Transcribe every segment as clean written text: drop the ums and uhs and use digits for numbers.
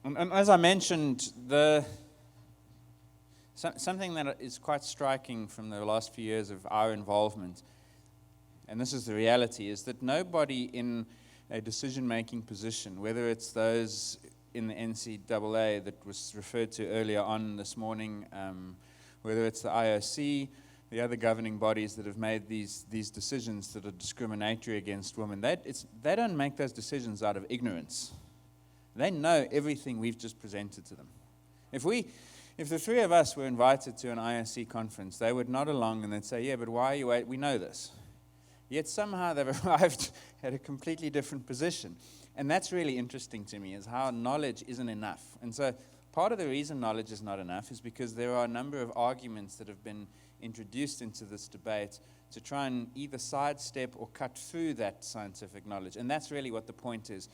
And as I mentioned, something that is quite striking from the last few years of our involvement, and this is the reality, is that nobody in a decision-making position, whether it's those in the NCAA that was referred to earlier on this morning, whether it's the IOC, the other governing bodies that have made these decisions that are discriminatory against women, they don't make those decisions out of ignorance. They know everything we've just presented to them. If the three of us were invited to an IOC conference, they would nod along and they'd say, yeah, but why are you waiting? We know this. Yet somehow they've arrived at a completely different position. And that's really interesting to me, is how knowledge isn't enough. And so part of the reason knowledge is not enough is because there are a number of arguments that have been introduced into this debate to try and either sidestep or cut through that scientific knowledge. And that's really what the point is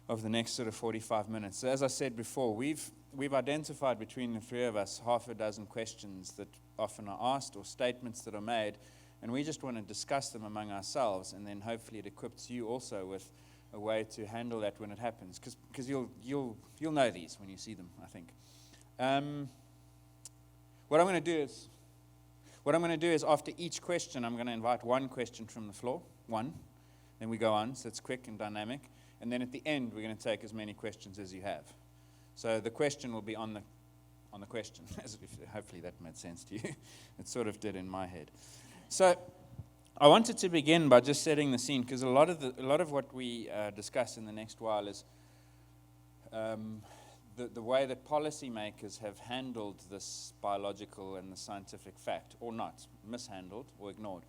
of the next sort of 45 minutes. So as I said before, we've identified between the three of us half a dozen questions that often are asked or statements that are made, and we just want to discuss them among ourselves, and then hopefully it equips you also with a way to handle that when it happens, because you'll know these when you see them, I think. What I'm going to do is after each question, I'm going to invite one question from the floor, then we go on, so it's quick and dynamic, and then at the end we're going to take as many questions as you have. So the question will be on the question. Hopefully that made sense to you. It sort of did in my head. So I wanted to begin by just setting the scene, because a lot of what we discuss in the next while is the way that policymakers have handled this biological and the scientific fact, or not, mishandled or ignored.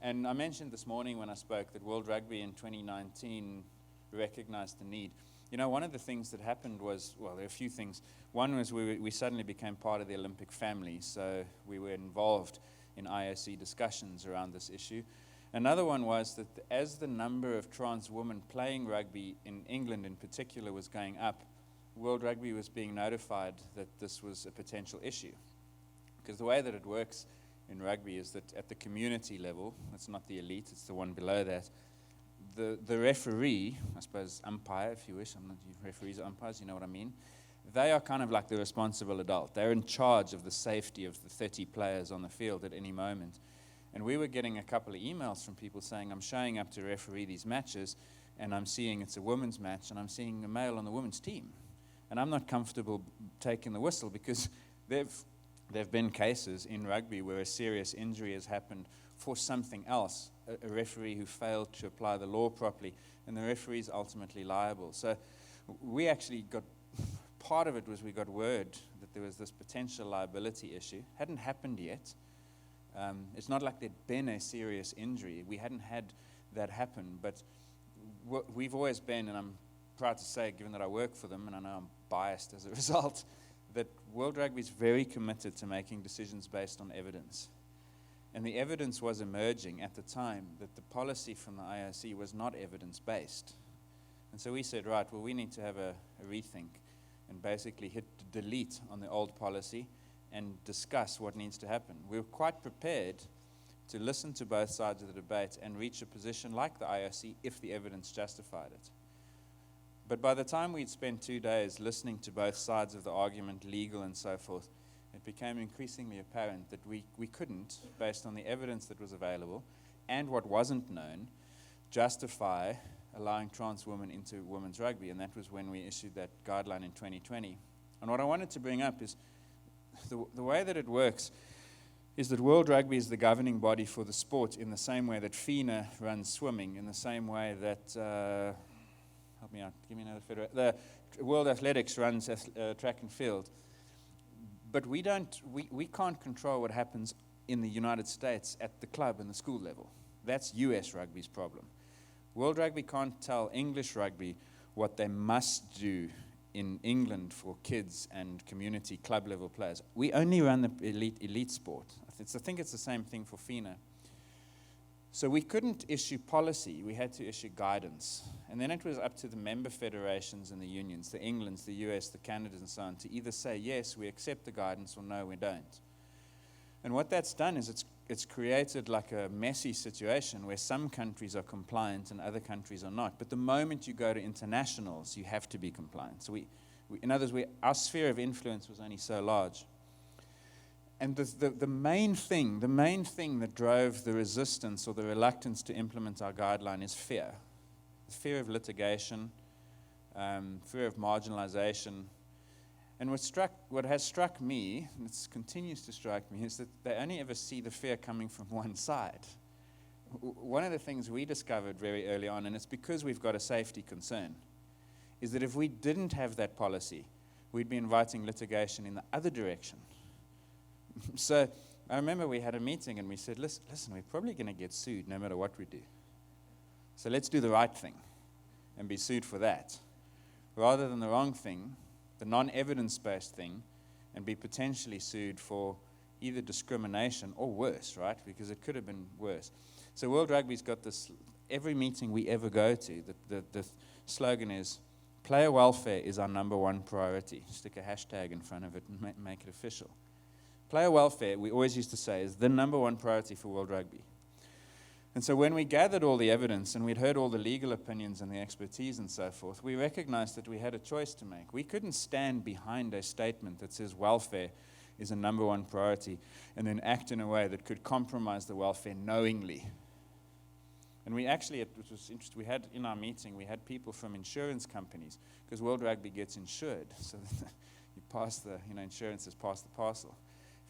And I mentioned this morning when I spoke that World Rugby in 2019 recognized the need. You know, one of the things that happened was, well, there are a few things. One was we suddenly became part of the Olympic family, so we were involved in IOC discussions around this issue. Another one was that as the number of trans women playing rugby in England in particular was going up, World Rugby was being notified that this was a potential issue. Because the way that it works in rugby is that at the community level, it's not the elite, it's the one below that, the referee, I suppose umpire if you wish, I'm not referees or umpires, you know what I mean, they are kind of like the responsible adult. They're in charge of the safety of the 30 players on the field at any moment. And we were getting a couple of emails from people saying, I'm showing up to referee these matches, and I'm seeing it's a women's match, and I'm seeing a male on the women's team. And I'm not comfortable taking the whistle, because there have been cases in rugby where a serious injury has happened for something else, a referee who failed to apply the law properly, and the referee is ultimately liable. So we actually got, part of it was we got word that there was this potential liability issue. Hadn't happened yet. It's not like there'd been a serious injury. We hadn't had that happen, but we've always been, and I'm proud to say, given that I work for them, and I know I'm biased as a result, that World Rugby is very committed to making decisions based on evidence. And the evidence was emerging at the time that the policy from the IOC was not evidence-based. And so we said, right, well, we need to have a rethink and basically hit delete on the old policy and discuss what needs to happen. We were quite prepared to listen to both sides of the debate and reach a position like the IOC if the evidence justified it. But by the time we'd spent 2 days listening to both sides of the argument, legal and so forth, it became increasingly apparent that we couldn't, based on the evidence that was available and what wasn't known, justify allowing trans women into women's rugby, and that was when we issued that guideline in 2020. And what I wanted to bring up is the way that it works is that World Rugby is the governing body for the sport in the same way that FINA runs swimming, in the same way that, help me out, give me another federation, the World Athletics runs track and field. But we can't control what happens in the United States at the club and the school level. That's US Rugby's problem. World Rugby can't tell English Rugby what they must do in England for kids and community club level players. We only run the elite sport. I think it's the same thing for FINA. So we couldn't issue policy, we had to issue guidance. And then it was up to the member federations and the unions, the Englands, the US, the Canadas and so on, to either say, yes, we accept the guidance, or no, we don't. And what that's done is it's created like a messy situation where some countries are compliant and other countries are not. But the moment you go to internationals, you have to be compliant. So In other words, our sphere of influence was only so large. And the main thing that drove the resistance or the reluctance to implement our guideline is fear. Fear of litigation, fear of marginalization. And what has struck me, and it continues to strike me, is that they only ever see the fear coming from one side. One of the things we discovered very early on, and it's because we've got a safety concern, is that if we didn't have that policy, we'd be inviting litigation in the other direction. So I remember we had a meeting and we said, listen, we're probably going to get sued no matter what we do. So let's do the right thing and be sued for that, rather than the wrong thing, the non-evidence-based thing, and be potentially sued for either discrimination or worse, right? Because it could have been worse. So World Rugby's got this, every meeting we ever go to, the slogan is, player welfare is our number one priority. Stick a hashtag in front of it and make it official. Player welfare, we always used to say, is the number one priority for World Rugby. And so when we gathered all the evidence and we'd heard all the legal opinions and the expertise and so forth, we recognized that we had a choice to make. We couldn't stand behind a statement that says welfare is a number one priority and then act in a way that could compromise the welfare knowingly. And we actually, it was interesting, we had in our meeting, we had people from insurance companies, because World Rugby gets insured. So you pass the, insurances pass the parcel.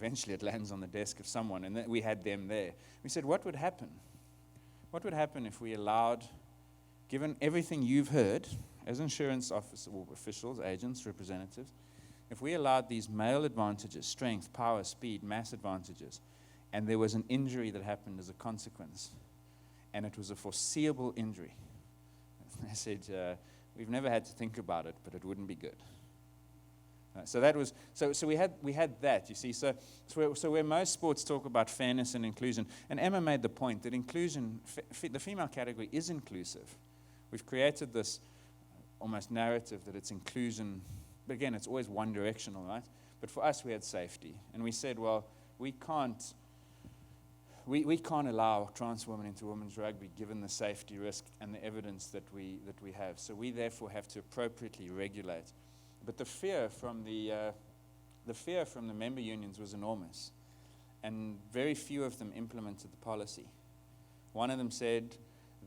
Eventually it lands on the desk of someone, and we had them there. We said, what would happen? What would happen if we allowed, given everything you've heard, as insurance officials, agents, representatives, if we allowed these male advantages, strength, power, speed, mass advantages, and there was an injury that happened as a consequence, and it was a foreseeable injury. I said, we've never had to think about it, but it wouldn't be good. So that was so we had that, you see. So where most sports talk about fairness and inclusion, and Emma made the point that inclusion, the female category is inclusive. We've created this almost narrative that it's inclusion, but again, it's always one directional, right? But for us, we had safety, and we said, well, we can't allow trans women into women's rugby given the safety risk and the evidence that we have. So we therefore have to appropriately regulate. But the fear from the member unions was enormous, and very few of them implemented the policy. One of them said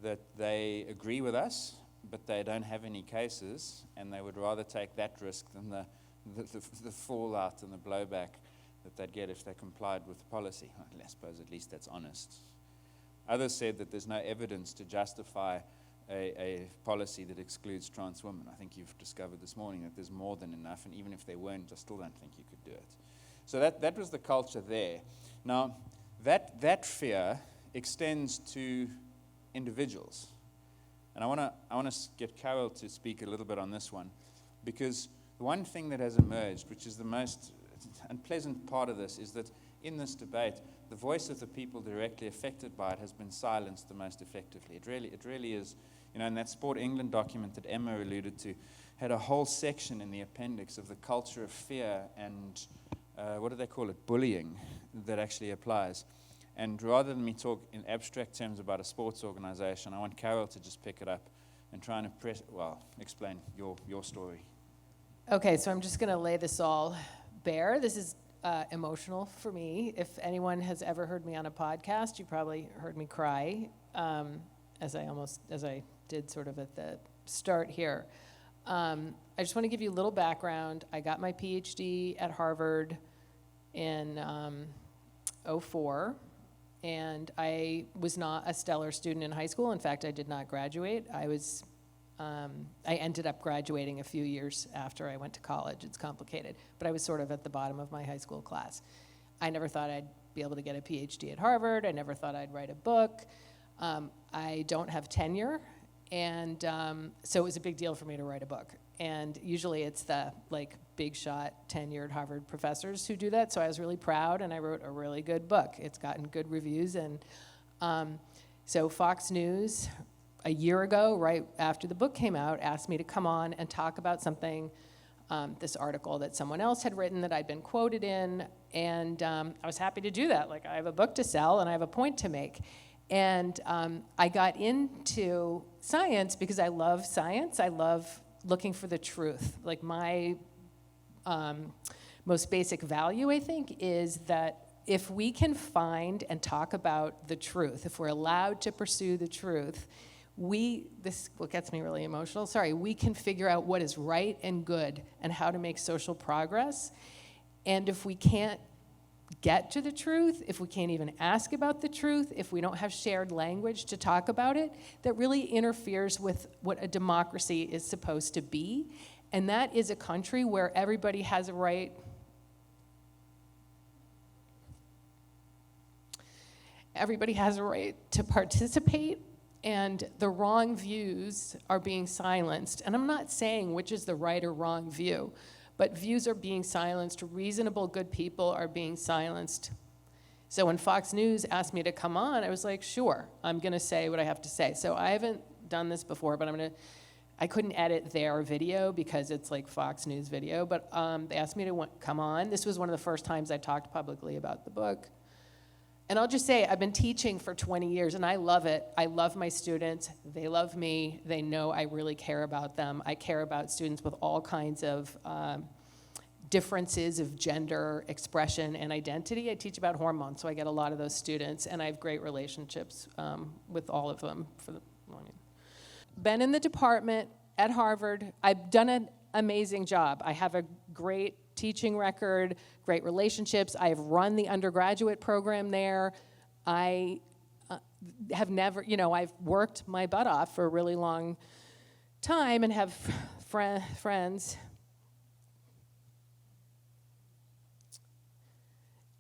that they agree with us, but they don't have any cases, and they would rather take that risk than the fallout and the blowback that they'd get if they complied with the policy. I suppose at least that's honest. Others said that there's no evidence to justify a policy that excludes trans women. I think you've discovered this morning that there's more than enough, and even if there weren't, I still don't think you could do it. So that was the culture there. Now, that fear extends to individuals. And I want to get Carole to speak a little bit on this one, because the one thing that has emerged, which is the most unpleasant part of this, is that in this debate, the voice of the people directly affected by it has been silenced the most effectively. It really is. In that Sport England document that Emma alluded to, had a whole section in the appendix of the culture of fear and, what do they call it, bullying, that actually applies. And rather than me talk in abstract terms about a sports organization, I want Carole to just pick it up and try and explain your story. Okay, so I'm just going to lay this all bare. This is emotional for me. If anyone has ever heard me on a podcast, you probably heard me cry, as I did sort of at the start here. I just want to give you a little background. I got my PhD at Harvard in 2004, and I was not a stellar student in high school. In fact, I did not graduate. I ended up graduating a few years after I went to college. It's complicated, but I was sort of at the bottom of my high school class. I never thought I'd be able to get a PhD at Harvard. I never thought I'd write a book. I don't have tenure, and so it was a big deal for me to write a book. And usually it's the big shot tenured Harvard professors who do that. So I was really proud, and I wrote a really good book. It's gotten good reviews, and so Fox News, a year ago, right after the book came out, asked me to come on and talk about something, this article that someone else had written that I'd been quoted in, and I was happy to do that. I have a book to sell, and I have a point to make. And I got into science because I love science. I love looking for the truth. Like my most basic value, I think, is that if we can find and talk about the truth, if we're allowed to pursue the truth, this what gets me really emotional, we can figure out what is right and good and how to make social progress. And if we can't get to the truth, if we can't even ask about the truth, if we don't have shared language to talk about it, that really interferes with what a democracy is supposed to be. And that is a country where everybody has a right to participate, and the wrong views are being silenced. And I'm not saying which is the right or wrong view, but views are being silenced. Reasonable, good people are being silenced. So when Fox News asked me to come on, I was like, sure, I'm going to say what I have to say. So I haven't done this before, but I couldn't edit their video because it's like Fox News video, but they asked me to come on. This was one of the first times I talked publicly about the book. And I'll just say, I've been teaching for 20 years, and I love it. I love my students. They love me. They know I really care about them. I care about students with all kinds of differences of gender, expression, and identity. I teach about hormones, so I get a lot of those students, and I have great relationships with all of them. Been in the department at Harvard. I've done an amazing job. I have a great teaching record, great relationships. I have run the undergraduate program there. I have never, I've worked my butt off for a really long time and have friends.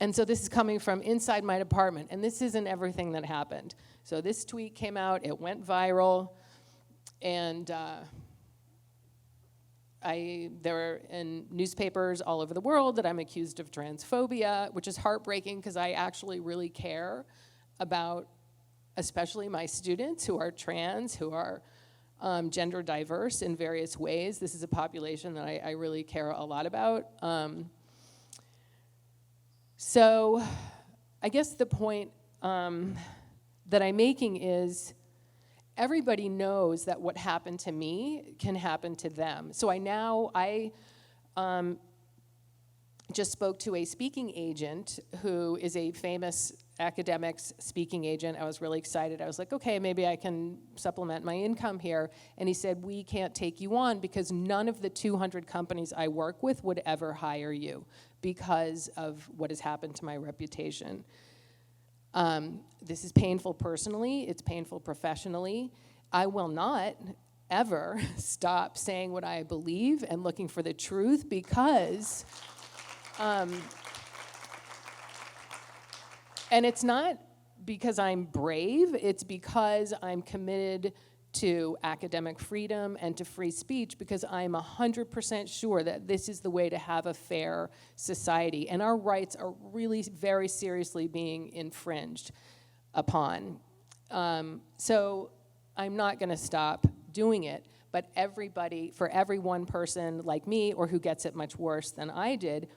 And so this is coming from inside my department, and this isn't everything that happened. So this tweet came out, it went viral, and there are in newspapers all over the world that I'm accused of transphobia, which is heartbreaking because I actually really care about especially my students who are trans, who are gender diverse in various ways. This is a population that I really care a lot about. So I guess the point that I'm making is everybody knows that what happened to me can happen to them. So I just spoke to a speaking agent who is a famous academics speaking agent. I was really excited. I was like, okay, maybe I can supplement my income here. And he said, we can't take you on because none of the 200 companies I work with would ever hire you because of what has happened to my reputation. This is painful personally, it's painful professionally. I will not ever stop saying what I believe and looking for the truth because, and it's not because I'm brave, it's because I'm committed to academic freedom and to free speech because I'm 100% sure that this is the way to have a fair society. And our rights are really very seriously being infringed upon. So I'm not going to stop doing it. But for every one person like me or who gets it much worse than I did,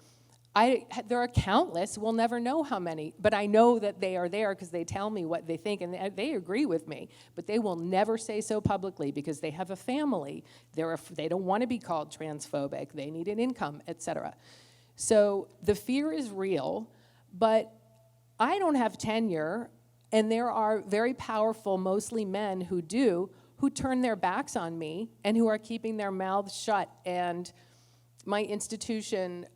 there are countless, we'll never know how many, but I know that they are there because they tell me what they think, and they agree with me, but they will never say so publicly because they have a family, they don't want to be called transphobic, they need an income, etc. So the fear is real, but I don't have tenure, and there are very powerful, mostly men who turn their backs on me and who are keeping their mouths shut, and my institution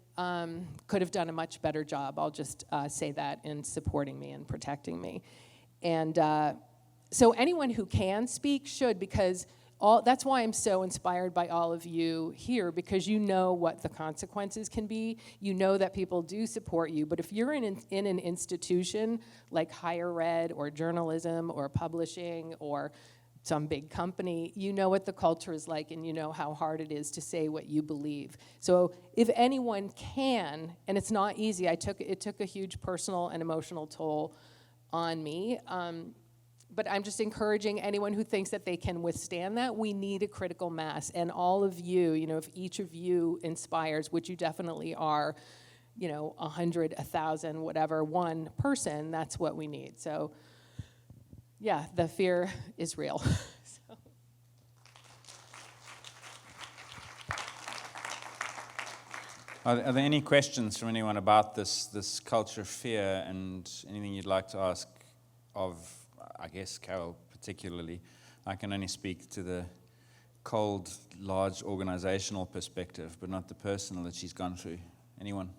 could have done a much better job, I'll just say that, in supporting me and protecting me. And so anyone who can speak should, because that's why I'm so inspired by all of you here, because you know what the consequences can be. You know that people do support you, but if you're in an institution like higher ed or journalism or publishing or some big company, you know what the culture is like, and you know how hard it is to say what you believe. So if anyone can, and it's not easy, it took a huge personal and emotional toll on me, but I'm just encouraging anyone who thinks that they can withstand that. We need a critical mass, and all of you, if each of you inspires, which you definitely are, 100, 1,000, whatever, one person, that's what we need. So yeah, the fear is real. So. Are there any questions from anyone about this culture of fear and anything you'd like to ask of, I guess, Carole particularly? I can only speak to the cold, large organizational perspective, but not the personal that she's gone through. Anyone?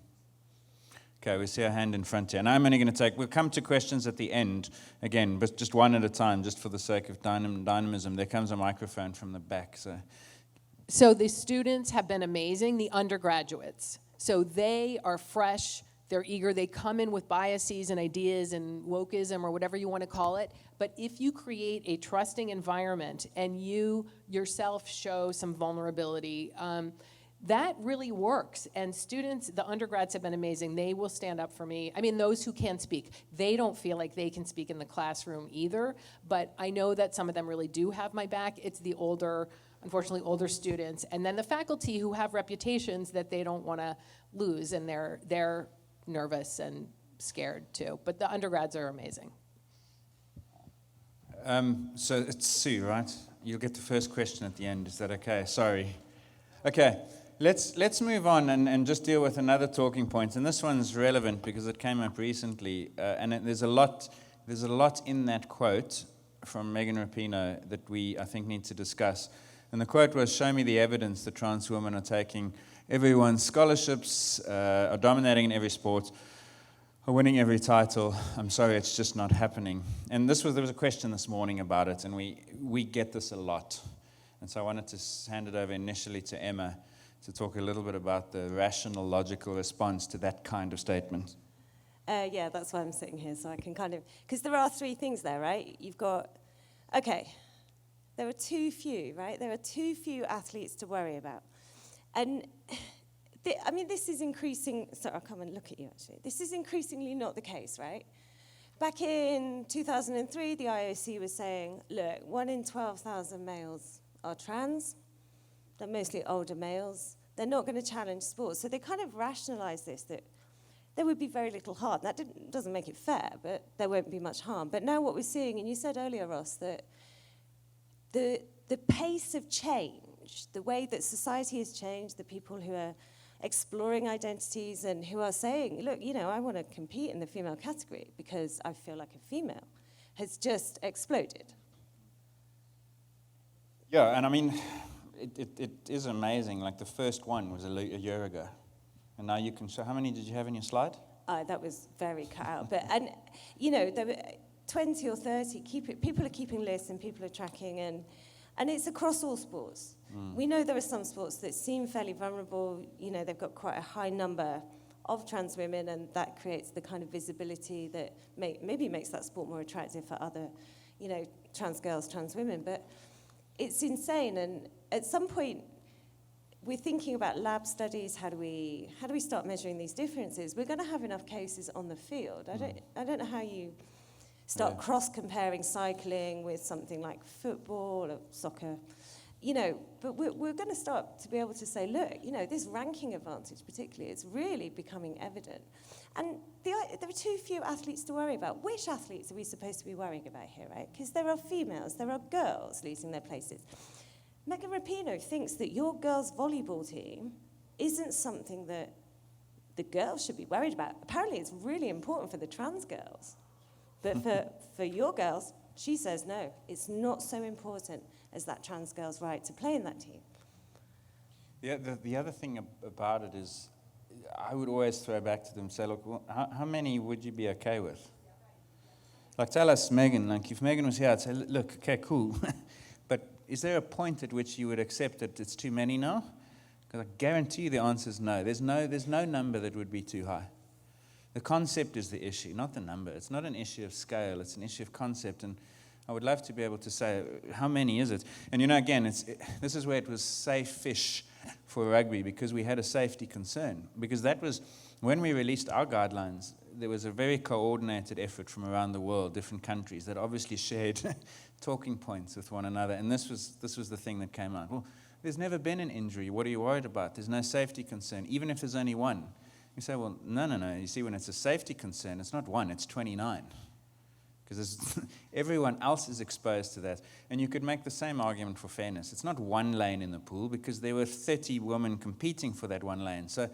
Okay, we see a hand in front here. Now I'm only going to we'll come to questions at the end, again, but just one at a time, just for the sake of dynamism. There comes a microphone from the back, So the students have been amazing, the undergraduates. So they are fresh, they're eager, they come in with biases and ideas and wokeism or whatever you want to call it. But if you create a trusting environment and you yourself show some vulnerability, that really works. And students, the undergrads have been amazing. They will stand up for me. I mean, those who can speak, they don't feel like they can speak in the classroom either. But I know that some of them really do have my back. It's the unfortunately older students, and then the faculty who have reputations that they don't want to lose, and they're nervous and scared too. But the undergrads are amazing. So it's Sue, right? You'll get the first question at the end. Is that okay? Sorry. Okay, let's move on and just deal with another talking point. And this one's relevant because it came up recently, and there's a lot in that quote from Megan Rapinoe that we, I think, need to discuss. And the quote was, "Show me the evidence that trans women are taking everyone's scholarships, are dominating in every sport, are winning every title. I'm sorry, it's just not happening." And there was a question this morning about it, and we get this a lot. And so I wanted to hand it over initially to Emma to talk a little bit about the rational, logical response to that kind of statement. Yeah, that's why I'm sitting here, so I can because there are three things there, right? You've got, there are too few, right? There are too few athletes to worry about. And, this is increasing. Sorry, I'll come and look at you, actually. This is increasingly not the case, right? Back in 2003, the IOC was saying, look, 1 in 12,000 males are trans. They're mostly older males. They're not going to challenge sports. So they kind of rationalized this, that there would be very little harm. That doesn't make it fair, but there won't be much harm. But now what we're seeing, and you said earlier, Ross, that the pace of change, the way that society has changed, the people who are exploring identities and who are saying, look, I want to compete in the female category because I feel like a female, has just exploded. Yeah, and it is amazing. Like the first one was a year ago. And now you can show, how many did you have in your slide? That was very cut out. But, there were 20 or 30, people are keeping lists and people are tracking, and it's across all sports. We know there are some sports that seem fairly vulnerable. They've got quite a high number of trans women, and that creates the kind of visibility that maybe makes that sport more attractive for other, trans girls, trans women. But it's insane, and at some point, we're thinking about lab studies. How do we start measuring these differences? We're going to have enough cases on the field. I don't know how you start cross-comparing cycling with something like football or soccer, but we're going to start to be able to say, look, this ranking advantage particularly, it's really becoming evident. And there are too few athletes to worry about. Which athletes are we supposed to be worrying about here, right? Because there are females, there are girls losing their places. Megan Rapinoe thinks that your girls' volleyball team isn't something that the girls should be worried about. Apparently it's really important for the trans girls. But for your girls, she says, no, it's not so important as that trans girl's right to play in that team. The other thing about it is, I would always throw back to them, say, look, how many would you be okay with? Like, tell us, Megan, if Megan was here, I'd say, look, okay, cool. But is there a point at which you would accept that it's too many now? Because I guarantee you the answer is no. There's no number that would be too high. The concept is the issue, not the number. It's not an issue of scale, it's an issue of concept. And I would love to be able to say, how many is it? And again, this is where it was safe-ish for rugby, because we had a safety concern. Because that was, when we released our guidelines, there was a very coordinated effort from around the world, different countries, that obviously shared talking points with one another. And this was the thing that came out. Well, there's never been an injury. What are you worried about? There's no safety concern, even if there's only one. You say, well, no. You see, when it's a safety concern, it's not 1, it's 29. Because everyone else is exposed to that. And you could make the same argument for fairness. It's not one lane in the pool, because there were 30 women competing for that one lane. So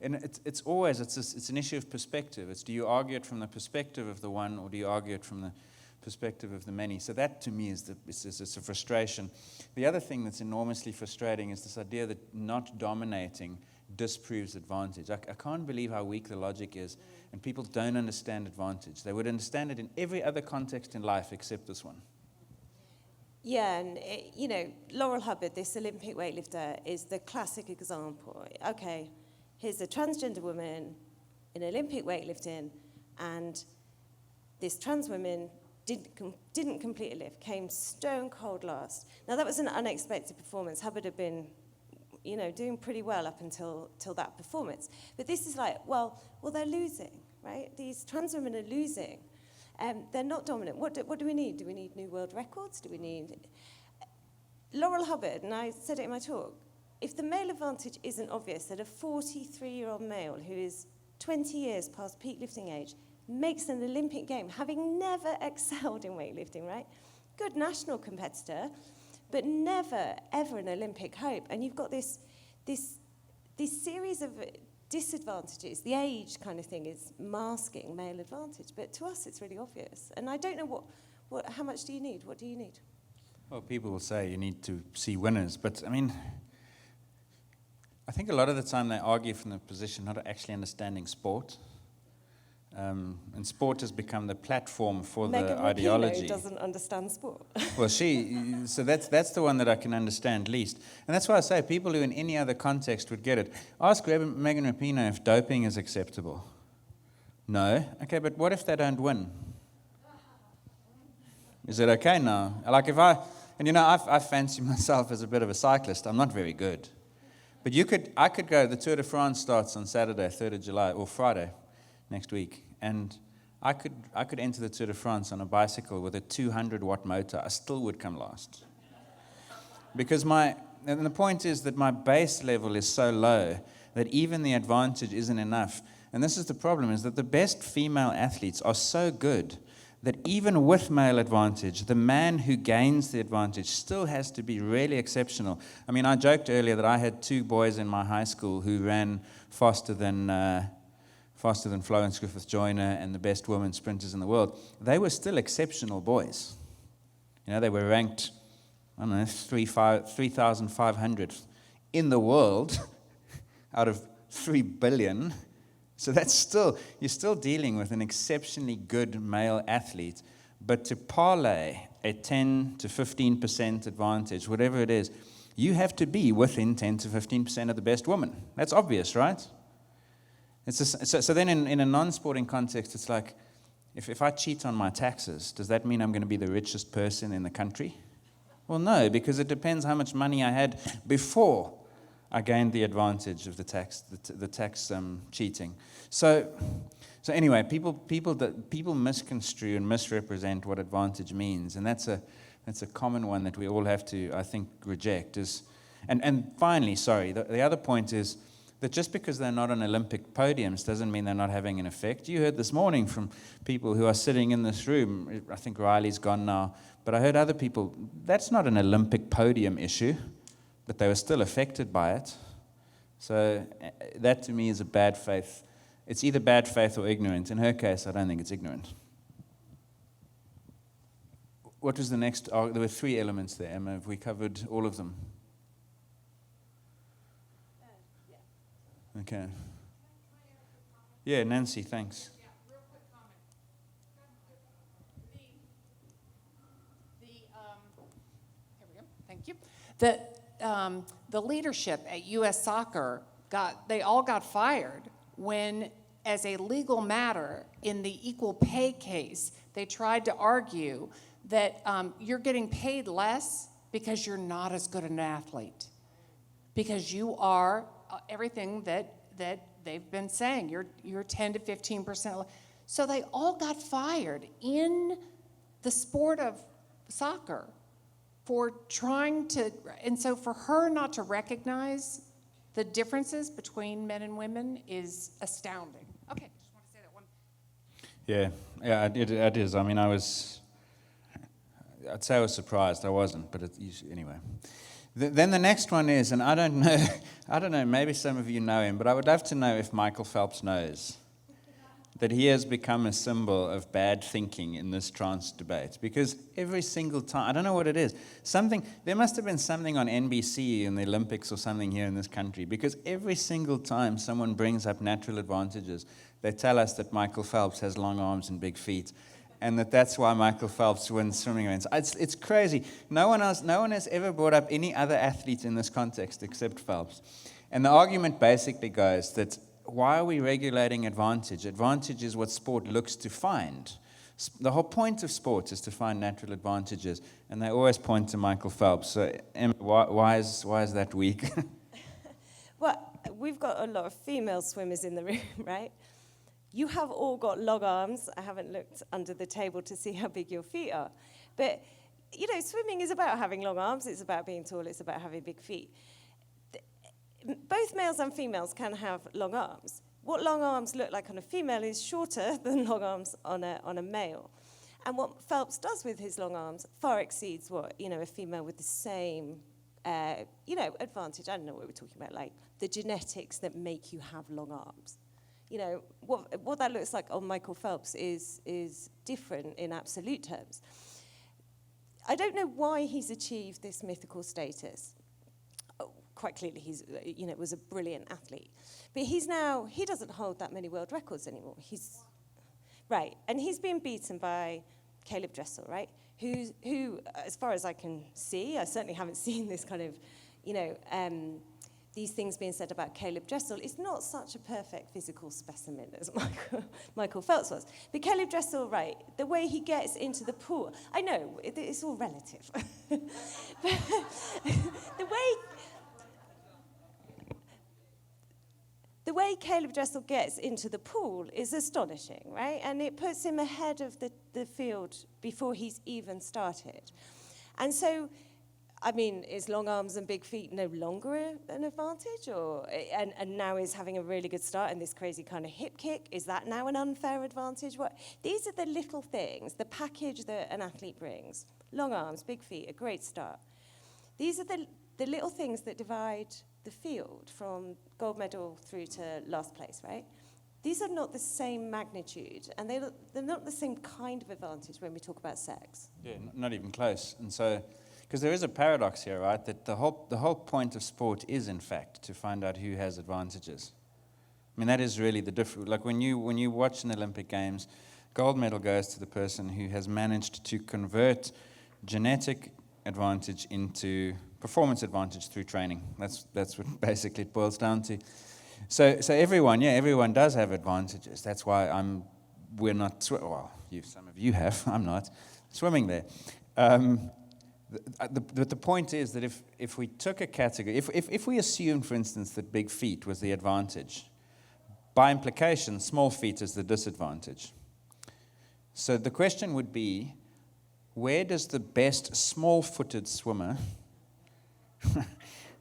and it's an issue of perspective. It's, do you argue it from the perspective of the one, or do you argue it from the perspective of the many? So that, to me, is a frustration. The other thing that's enormously frustrating is this idea that not dominating disproves advantage. I can't believe how weak the logic is, and people don't understand advantage. They would understand it in every other context in life except this one. Yeah, and Laurel Hubbard, this Olympic weightlifter, is the classic example. Okay, here's a transgender woman in Olympic weightlifting, and this trans woman didn't complete a lift, came stone cold last. Now, that was an unexpected performance. Hubbard had been, doing pretty well up until that performance. But this is like, well, they're losing, right? These trans women are losing. They're not dominant. What do we need? Do we need new world records? Do we need... Laurel Hubbard, and I said it in my talk, if the male advantage isn't obvious, that a 43-year-old male who is 20 years past peak lifting age makes an Olympic game, having never excelled in weightlifting, right? Good national competitor, but never, ever an Olympic hope. And you've got this series of disadvantages. The age kind of thing is masking male advantage, but to us it's really obvious. And I don't know how much do you need? What do you need? Well, people will say you need to see winners, but I mean, I think a lot of the time they argue from the position not actually understanding sport. And sport has become the platform for Megan the ideology. Rapinoe doesn't understand sport. Well, so that's the one that I can understand least. And that's why I say people who in any other context would get it. Ask Megan Rapinoe if doping is acceptable. No. Okay, but what if they don't win? Is it okay now? Like I fancy myself as a bit of a cyclist. I'm not very good. But I could go, the Tour de France starts on Saturday, 3rd of July, or Friday next week, and I could enter the Tour de France on a bicycle with a 200-watt motor. I still would come last. Because and the point is that my base level is so low that even the advantage isn't enough. And this is the problem, is that the best female athletes are so good that even with male advantage, the man who gains the advantage still has to be really exceptional. I mean, I joked earlier that I had 2 boys in my high school who ran faster than Florence Griffith-Joyner and the best women sprinters in the world. They were still exceptional boys. They were ranked, 3,500 in the world out of 3 billion. So you're still dealing with an exceptionally good male athlete. But to parlay a 10 to 15% advantage, whatever it is, you have to be within 10 to 15% of the best woman. That's obvious, right? So then in a non-sporting context, it's like, if I cheat on my taxes, does that mean I'm going to be the richest person in the country? Well, no, because it depends how much money I had before I gained the advantage of the tax cheating. So anyway, people misconstrue and misrepresent what advantage means, and that's a common one that we all have to, I think, reject. And finally, the other point is that just because they're not on Olympic podiums doesn't mean they're not having an effect. You heard this morning from people who are sitting in this room. I think Riley's gone now, but I heard other people. That's not an Olympic podium issue, but they were still affected by it. So that to me is a bad faith. It's either bad faith or ignorant. In her case, I don't think it's ignorant. What was the next? There were 3 elements there, Emma. Have we covered all of them? Okay. Yeah, Nancy, thanks. Yeah, real quick comment. Here we go. Thank you. The leadership at U.S. Soccer they all got fired when, as a legal matter in the equal pay case, they tried to argue that you're getting paid less because you're not as good an athlete, because you are everything that they've been saying. You're 10 to 15%. So they all got fired in the sport of soccer for trying to, and so for her not to recognize the differences between men and women is astounding. Okay, just want to say that one. Yeah, it is. I mean, I'd say I was surprised. I wasn't, but anyway. Then the next one is, and I don't know, maybe some of you know him, but I would love to know if Michael Phelps knows that he has become a symbol of bad thinking in this trans debate. Because every single time, I don't know what it is, there must have been something on NBC in the Olympics or something here in this country, because every single time someone brings up natural advantages, they tell us that Michael Phelps has long arms and big feet, and that's why Michael Phelps wins swimming events. It's crazy. No one has ever brought up any other athlete in this context except Phelps. And the argument basically goes that, why are we regulating advantage? Advantage is what sport looks to find. The whole point of sport is to find natural advantages, and they always point to Michael Phelps. So, Emma, why is that weak? Well, we've got a lot of female swimmers in the room, right? You have all got long arms. I haven't looked under the table to see how big your feet are. But, swimming is about having long arms. It's about being tall. It's about having big feet. Both males and females can have long arms. What long arms look like on a female is shorter than long arms on a male. And what Phelps does with his long arms far exceeds what, a female with the same, advantage. I don't know what we're talking about, like the genetics that make you have long arms. What that looks like on Michael Phelps is different in absolute terms. I don't know why he's achieved this mythical status. Quite clearly, he's was a brilliant athlete, but he doesn't hold that many world records anymore. Right, and he's been beaten by Caleb Dressel, right? Who, as far as I can see, I certainly haven't seen this kind of, these things being said about Caleb Dressel. It's not such a perfect physical specimen as Michael Phelps was. But Caleb Dressel, right, the way he gets into the pool, I know, it's all relative. But the way Caleb Dressel gets into the pool is astonishing, right? And it puts him ahead of the field before he's even started. And so, is long arms and big feet no longer an advantage? And now he's having a really good start in this crazy kind of hip kick. Is that now an unfair advantage? These are the little things, the package that an athlete brings. Long arms, big feet, a great start. These are the little things that divide the field from gold medal through to last place, right? These are not the same magnitude, and they're not the same kind of advantage when we talk about sex. Yeah, not even close. And so, because there is a paradox here, right? That the whole point of sport is, in fact, to find out who has advantages. That is really the difference. Like when you watch an Olympic Games, gold medal goes to the person who has managed to convert genetic advantage into performance advantage through training. That's what basically it boils down to. So everyone does have advantages. That's why we're not, some of you have, I'm not, swimming there. The point is that if we took a category, if we assumed, for instance, that big feet was the advantage, by implication, small feet is the disadvantage. So the question would be, where does the best small-footed swimmer,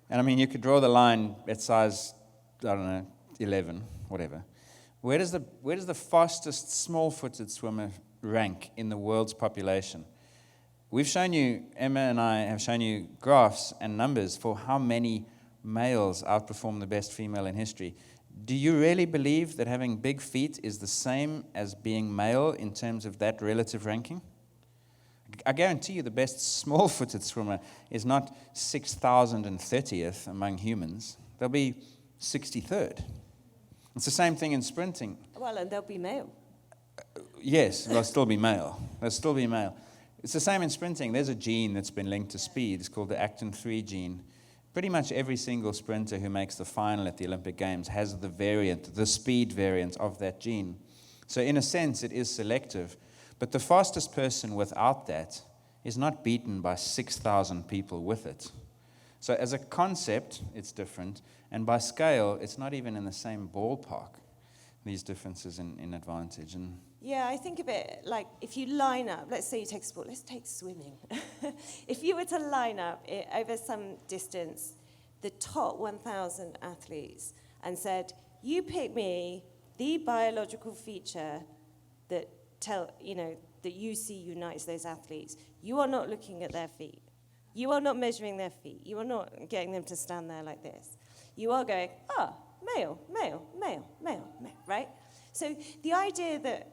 and you could draw the line at size, 11, whatever. Where does the fastest small-footed swimmer rank in the world's population? We've shown you, Emma and I have shown you graphs and numbers for how many males outperform the best female in history. Do you really believe that having big feet is the same as being male in terms of that relative ranking? I guarantee you the best small-footed swimmer is not 6,030th among humans. They'll be 63rd. It's the same thing in sprinting. Well, and they'll be male. Yes, they'll still be male. It's the same in sprinting. There's a gene that's been linked to speed. It's called the actin 3 gene. Pretty much every single sprinter who makes the final at the Olympic Games has the speed variant of that gene. So in a sense, it is selective. But the fastest person without that is not beaten by 6,000 people with it. So as a concept, it's different. And by scale, it's not even in the same ballpark, these differences in advantage. Yeah, I think of it like if you line up, let's say you take sport, let's take swimming. If you were to line up over some distance the top 1,000 athletes and said, you pick me the biological feature that you see unites those athletes, you are not looking at their feet. You are not measuring their feet. You are not getting them to stand there like this. You are going, male, male, male, male, male, right? So the idea that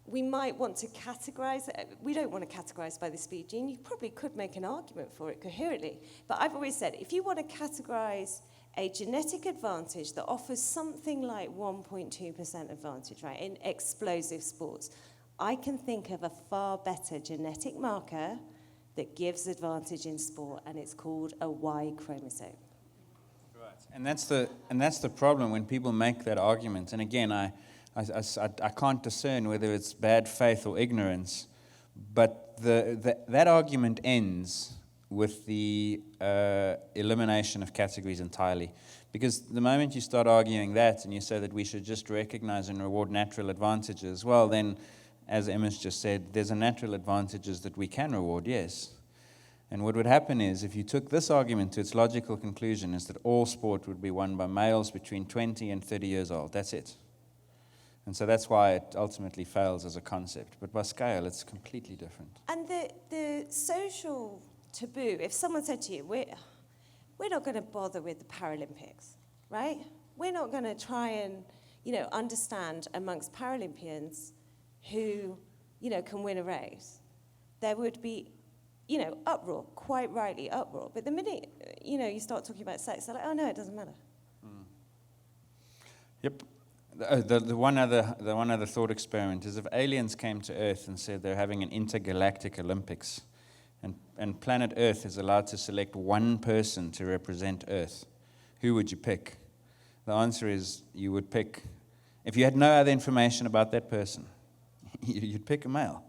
we might want to categorize, we don't want to categorize by the speed gene. You probably could make an argument for it coherently. But I've always said, if you want to categorize a genetic advantage that offers something like 1.2% advantage, right, in explosive sports, I can think of a far better genetic marker that gives advantage in sport, and it's called a Y chromosome. Right. And that's the problem when people make that argument. And again, I can't discern whether it's bad faith or ignorance, but that argument ends with the elimination of categories entirely. Because the moment you start arguing that and you say that we should just recognize and reward natural advantages, well then, as Emma's just said, there's a natural advantages that we can reward, yes. And what would happen is, if you took this argument to its logical conclusion, is that all sport would be won by males between 20 and 30 years old. That's it. And so that's why it ultimately fails as a concept. But by scale, it's completely different. And the social taboo, if someone said to you, we're not going to bother with the Paralympics, right? We're not going to try and, understand amongst Paralympians who, can win a race. There would be, uproar, quite rightly uproar. But the minute, you start talking about sex, they're like, oh, no, it doesn't matter. Yep. The one other thought experiment is if aliens came to Earth and said they're having an intergalactic Olympics, and planet Earth is allowed to select one person to represent Earth, who would you pick? The answer is you would pick, if you had no other information about that person, you'd pick a male.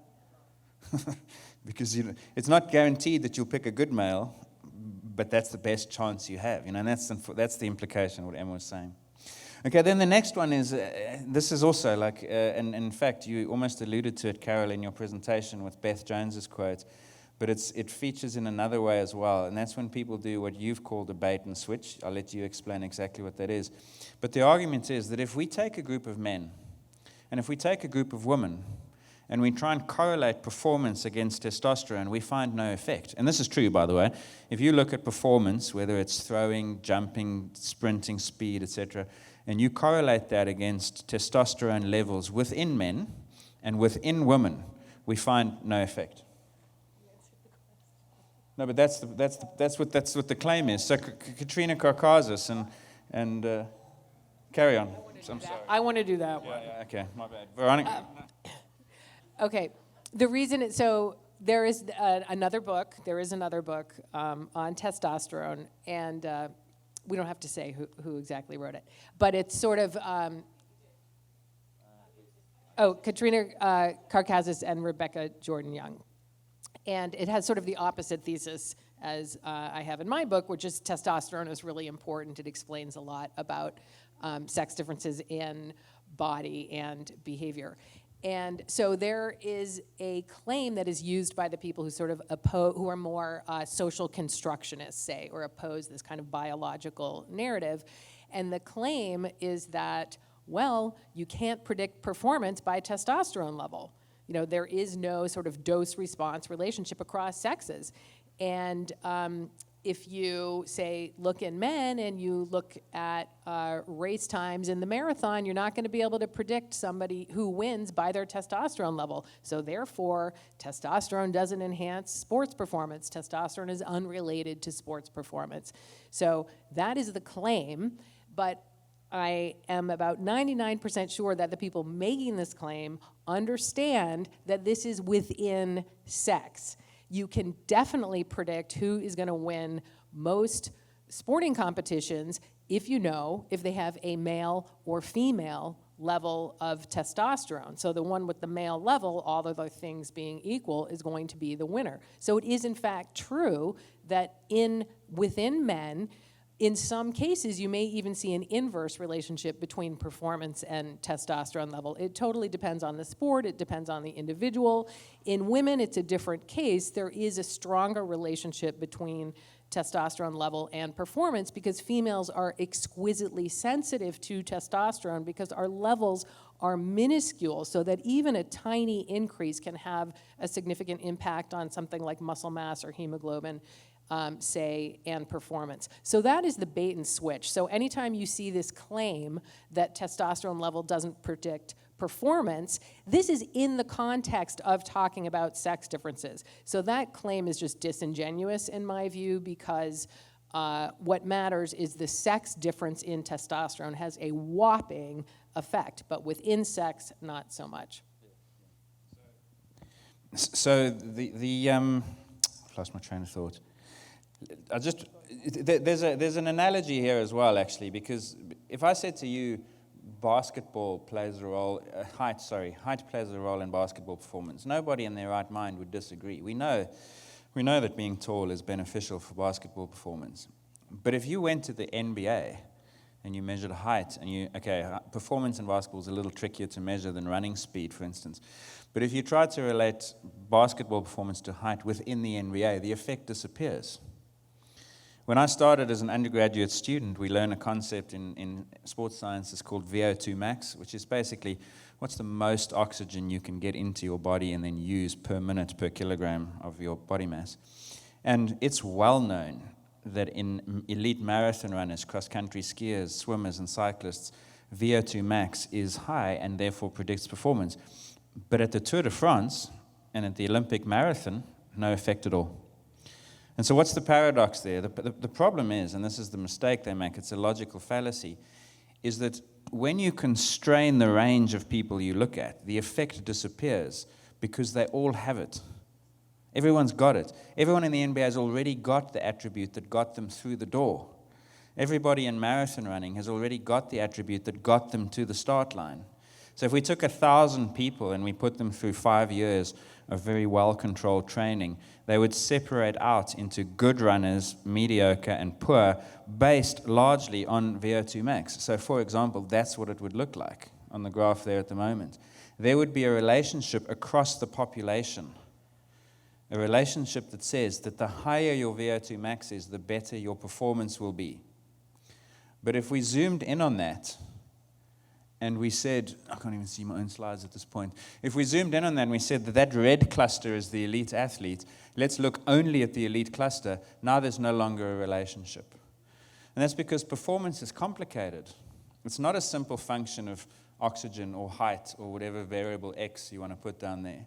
Because it's not guaranteed that you'll pick a good male, but that's the best chance you have. And that's the implication of what Emma was saying. Okay, then the next one is, this is also like, and in fact, you almost alluded to it, Carole, in your presentation with Beth Jones's quote, but it features in another way as well, and that's when people do what you've called a bait and switch. I'll let you explain exactly what that is. But the argument is that if we take a group of men, and if we take a group of women, and we try and correlate performance against testosterone, we find no effect. And this is true, by the way. If you look at performance, whether it's throwing, jumping, sprinting, speed, etc., and you correlate that against testosterone levels within men and within women, we find no effect. No, but that's what the claim is. So Katrina Karkazis and carry on. I'm sorry. I want to do that one. Yeah, okay, my bad. Veronica. Okay, the reason there is another book. There is another book on testosterone, and we don't have to say who exactly wrote it, but it's sort of Katrina Karkazis and Rebecca Jordan-Young, and it has sort of the opposite thesis as I have in my book, which is testosterone is really important. It explains a lot about sex differences in body and behavior. And so there is a claim that is used by the people who sort of who are more social constructionists, say, or oppose this kind of biological narrative. And the claim is that, well, you can't predict performance by testosterone level. There is no sort of dose-response relationship across sexes. And if you, say, look in men and you look at race times in the marathon, you're not going to be able to predict somebody who wins by their testosterone level. So therefore, testosterone doesn't enhance sports performance. Testosterone is unrelated to sports performance. So that is the claim, but I am about 99% sure that the people making this claim understand that this is within sex. You can definitely predict who is going to win most sporting competitions if they have a male or female level of testosterone. So the one with the male level, all other things being equal, is going to be the winner. So it is in fact true that within men, in some cases, you may even see an inverse relationship between performance and testosterone level. It totally depends on the sport. It depends on the individual. In women, it's a different case. There is a stronger relationship between testosterone level and performance because females are exquisitely sensitive to testosterone because our levels are minuscule, so that even a tiny increase can have a significant impact on something like muscle mass or hemoglobin, say, and performance. So that is the bait and switch. So anytime you see this claim that testosterone level doesn't predict performance, this is in the context of talking about sex differences. So that claim is just disingenuous in my view, because what matters is the sex difference in testosterone has a whopping effect, but within sex, not so much. So I've lost my train of thought. There's an analogy here as well, actually, because if I said to you, basketball plays a role, height plays a role in basketball performance, nobody in their right mind would disagree. We know that being tall is beneficial for basketball performance. But if you went to the NBA and you measured height, and performance in basketball is a little trickier to measure than running speed, for instance. But if you try to relate basketball performance to height within the NBA, the effect disappears. When I started as an undergraduate student, we learned a concept in sports science. It's called VO2 max, which is basically what's the most oxygen you can get into your body and then use per minute per kilogram of your body mass. And it's well known that in elite marathon runners, cross-country skiers, swimmers, and cyclists, VO2 max is high and therefore predicts performance. But at the Tour de France and at the Olympic marathon, no effect at all. And so what's the paradox there? The problem is, and this is the mistake they make, it's a logical fallacy, is that when you constrain the range of people you look at, the effect disappears because they all have it. Everyone's got it. Everyone in the NBA has already got the attribute that got them through the door. Everybody in marathon running has already got the attribute that got them to the start line. So if we took 1,000 people and we put them through 5 years of very well-controlled training, they would separate out into good runners, mediocre, and poor, based largely on VO2 max. So, for example, that's what it would look like on the graph there at the moment. There would be a relationship across the population, a relationship that says that the higher your VO2 max is, the better your performance will be. But if we zoomed in on that, and we said, I can't even see my own slides at this point. If we zoomed in on that and we said that red cluster is the elite athlete, let's look only at the elite cluster, now there's no longer a relationship. And that's because performance is complicated. It's not a simple function of oxygen or height or whatever variable X you want to put down there.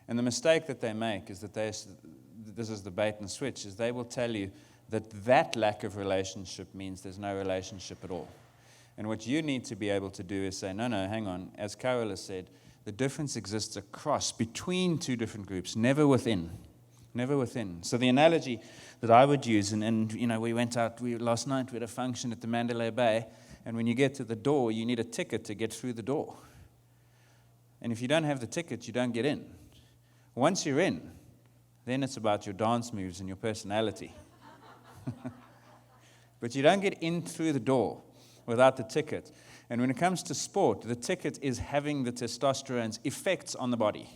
And the mistake that they make is that this is the bait and switch, is they will tell you that lack of relationship means there's no relationship at all. And what you need to be able to do is say, no, hang on. As Carole has said, the difference exists between two different groups, never within. Never within. So the analogy that I would use, and we went out, last night we had a function at the Mandalay Bay, and when you get to the door, you need a ticket to get through the door. And if you don't have the ticket, you don't get in. Once you're in, then it's about your dance moves and your personality. But you don't get in through the door without the ticket. And when it comes to sport, the ticket is having the testosterone's effects on the body.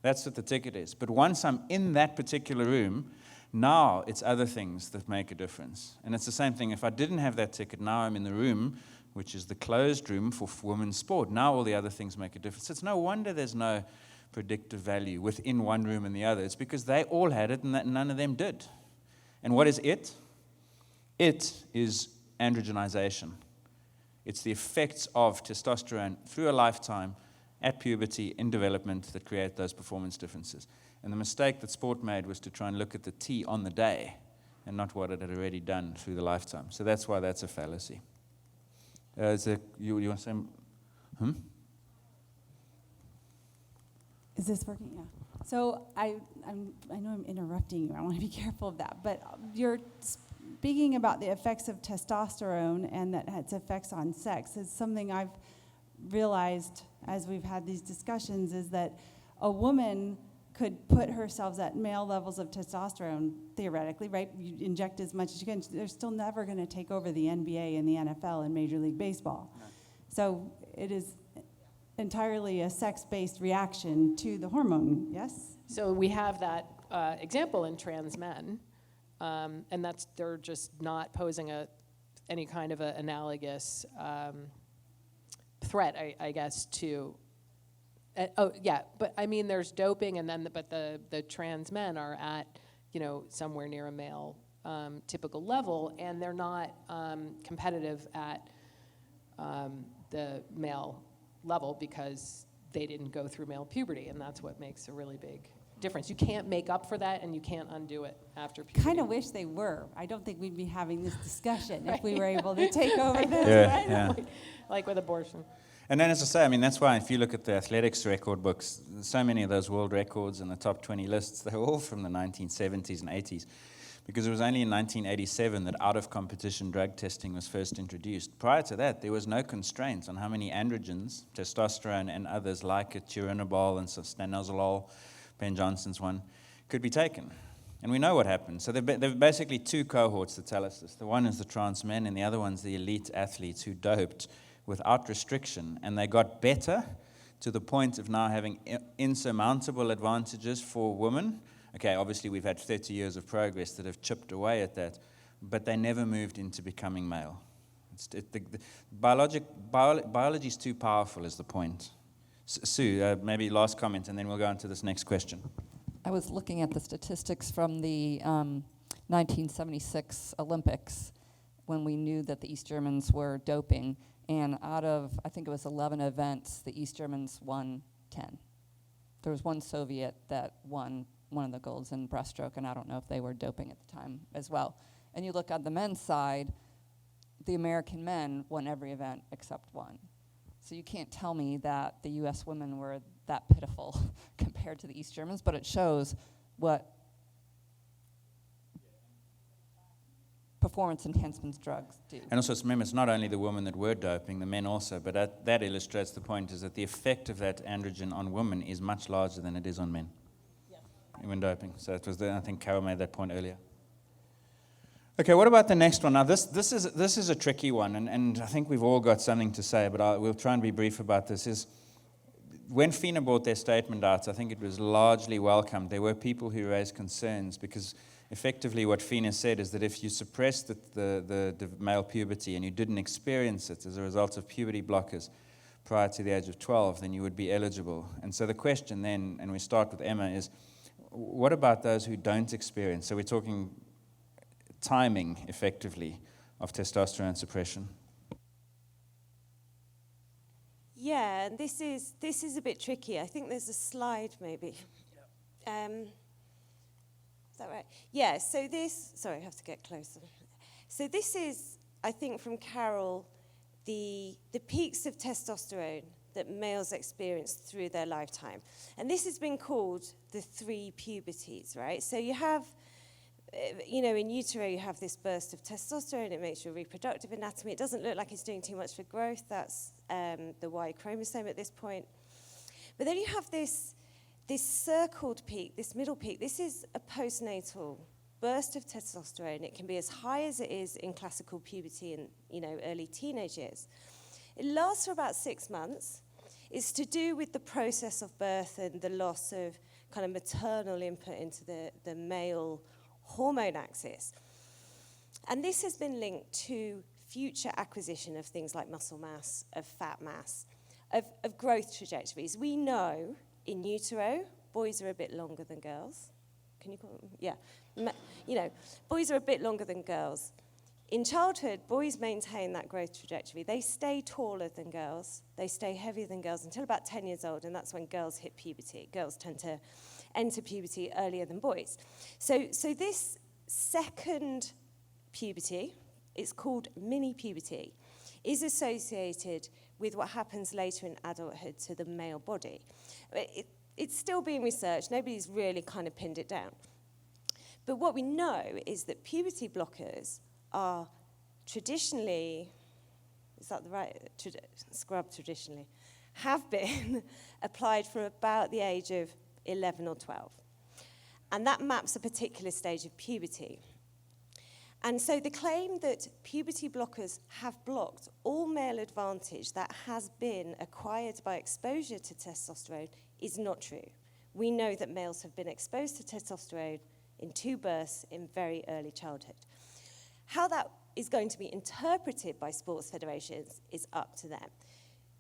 That's what the ticket is. But once I'm in that particular room, now it's other things that make a difference. And it's the same thing. If I didn't have that ticket, now I'm in the room, which is the closed room for women's sport. Now all the other things make a difference. It's no wonder there's no predictive value within one room and the other. It's because they all had it and none of them did. And what is it? It is androgenization. It's the effects of testosterone through a lifetime at puberty in development that create those performance differences. And the mistake that sport made was to try and look at the T on the day and not what it had already done through the lifetime. So that's why that's a fallacy. You want to say? Is this working? Yeah. So I know I'm interrupting you. I want to be careful of that. But you're speaking about the effects of testosterone and that its effects on sex is something I've realized as we've had these discussions, is that a woman could put herself at male levels of testosterone, theoretically, right? You inject as much as you can. They're still never going to take over the NBA and the NFL and Major League Baseball. No. So it is entirely a sex-based reaction to the hormone, yes? So we have that example in trans men, and they're just not posing any kind of an analogous threat, I guess, to. But I mean, there's doping, and then but the trans men are at somewhere near a male typical level, and they're not competitive at the male level because they didn't go through male puberty, and that's what makes a really big difference. You can't make up for that, and you can't undo it after puberty. Kind of wish they were. I don't think we'd be having this discussion if we were able to take over this. Yeah. Like with abortion. And then, as I say, I mean, that's why if you look at the athletics record books, so many of those world records in the top 20 lists, they're all from the 1970s and 80s. Because it was only in 1987 that out-of-competition drug testing was first introduced. Prior to that, there was no constraints on how many androgens, testosterone and others like it, turinabol and stanozolol, Ben Johnson's one, could be taken. And we know what happened. So there are basically two cohorts that tell us this. The one is the trans men, and the other one's the elite athletes who doped without restriction, and they got better to the point of now having insurmountable advantages for women. Okay, obviously we've had 30 years of progress that have chipped away at that, but they never moved into becoming male. Biology is too powerful is the point. Sue, maybe last comment, and then we'll go on to this next question. I was looking at the statistics from the 1976 Olympics when we knew that the East Germans were doping, and out of, I think it was 11 events, the East Germans won 10. There was one Soviet that won one of the golds in breaststroke, and I don't know if they were doping at the time as well. And you look on the men's side, the American men won every event except one. So you can't tell me that the U.S. women were that pitiful compared to the East Germans, but it shows what performance enhancement drugs do. And also, remember, it's not only the women that were doping, the men also, but that illustrates the point, is that the effect of that androgen on women is much larger than it is on men. When doping. So it was I think Carole made that point earlier. Okay, what about the next one? Now this is a tricky one, and I think we've all got something to say, but we'll try and be brief about this. Is when FINA brought their statement out, I think it was largely welcomed. There were people who raised concerns because effectively what FINA said is that if you suppressed the male puberty and you didn't experience it as a result of puberty blockers prior to the age of 12, then you would be eligible. And so the question then, and we start with Emma, is what about those who don't experience? So we're talking timing, effectively, of testosterone suppression. Yeah, and this is a bit tricky. I think there's a slide, maybe. Is that right? Yeah, so sorry, I have to get closer. So this is, I think, from Carole, the peaks of testosterone that males experience through their lifetime. And this has been called the 3 puberties, right? So you have, in utero you have this burst of testosterone. It makes your reproductive anatomy. It doesn't look like it's doing too much for growth. That's the Y chromosome at this point. But then you have this circled peak, this middle peak. This is a postnatal burst of testosterone. It can be as high as it is in classical puberty and, early teenage years. It lasts for about 6 months. It's to do with the process of birth and the loss of kind of maternal input into the male hormone axis. And this has been linked to future acquisition of things like muscle mass, of fat mass, of growth trajectories. We know in utero, boys are a bit longer than girls. Can you call them? Yeah. Boys are a bit longer than girls. In childhood, boys maintain that growth trajectory. They stay taller than girls. They stay heavier than girls until about 10 years old, and that's when girls hit puberty. Girls tend to enter puberty earlier than boys. So this second puberty, it's called mini-puberty, is associated with what happens later in adulthood to the male body. It's still being researched. Nobody's really kind of pinned it down. But what we know is that puberty blockers are traditionally, is that the right, traditionally, have been applied from about the age of 11 or 12. And that maps a particular stage of puberty. And so the claim that puberty blockers have blocked all male advantage that has been acquired by exposure to testosterone is not true. We know that males have been exposed to testosterone in 2 bursts in very early childhood. How that is going to be interpreted by sports federations is up to them.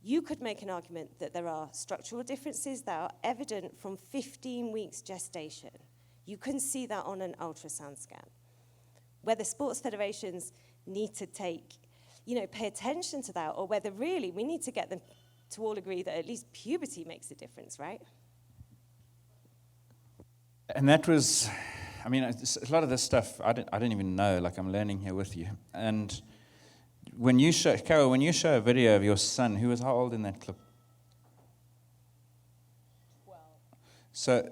You could make an argument that there are structural differences that are evident from 15 weeks gestation. You can see that on an ultrasound scan. Whether sports federations need to pay attention to that, or whether really we need to get them to all agree that at least puberty makes a difference, right? And that was, I mean, a lot of this stuff I don't even know, like I'm learning here with you. And when you show, Carole, when you show a video of your son, who was how old in that clip? 12. So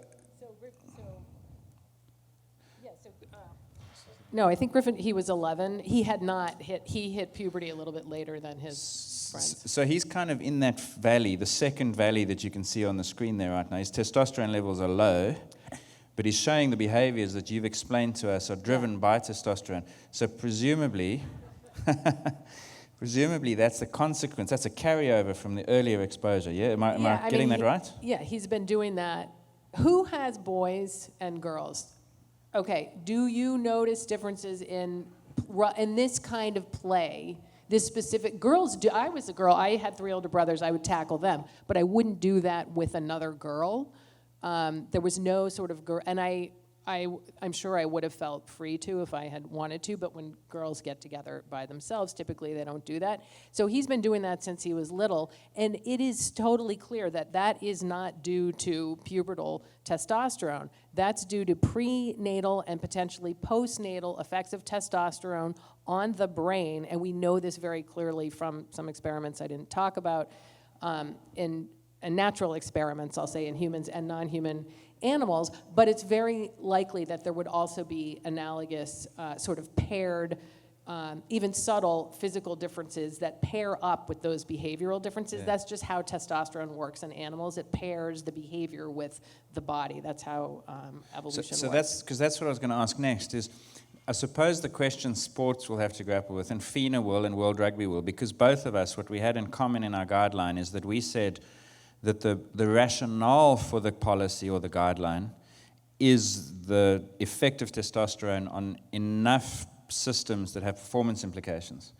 No, I think Griffin, he was 11. He hit puberty a little bit later than his friends. So he's kind of in that valley, the second valley that you can see on the screen there right now. His testosterone levels are low, but he's showing the behaviors that you've explained to us are driven by testosterone. So presumably that's the consequence, that's a carryover from the earlier exposure, yeah? Am I getting that right? Yeah, he's been doing that. Who has boys and girls? Okay, do you notice differences in this kind of play? This specific, girls do. I was a girl, I had 3 older brothers, I would tackle them, but I wouldn't do that with another girl. There was no sort of girl, and I'm sure I would have felt free to if I had wanted to, but when girls get together by themselves, typically they don't do that. So he's been doing that since he was little, and it is totally clear that that is not due to pubertal testosterone. That's due to prenatal and potentially postnatal effects of testosterone on the brain, and we know this very clearly from some experiments I didn't talk about, in natural experiments, I'll say, in humans and non-human animals, but it's very likely that there would also be analogous sort of paired, even subtle physical differences that pair up with those behavioral differences. Yeah. That's just how testosterone works in animals. It pairs the behavior with the body. That's how evolution works. That's what I was going to ask next is, I suppose the question sports will have to grapple with, and FINA will, and World Rugby will, because both of us, what we had in common in our guideline is that we said that the rationale for the policy or the guideline is the effect of testosterone on enough systems that have performance implications.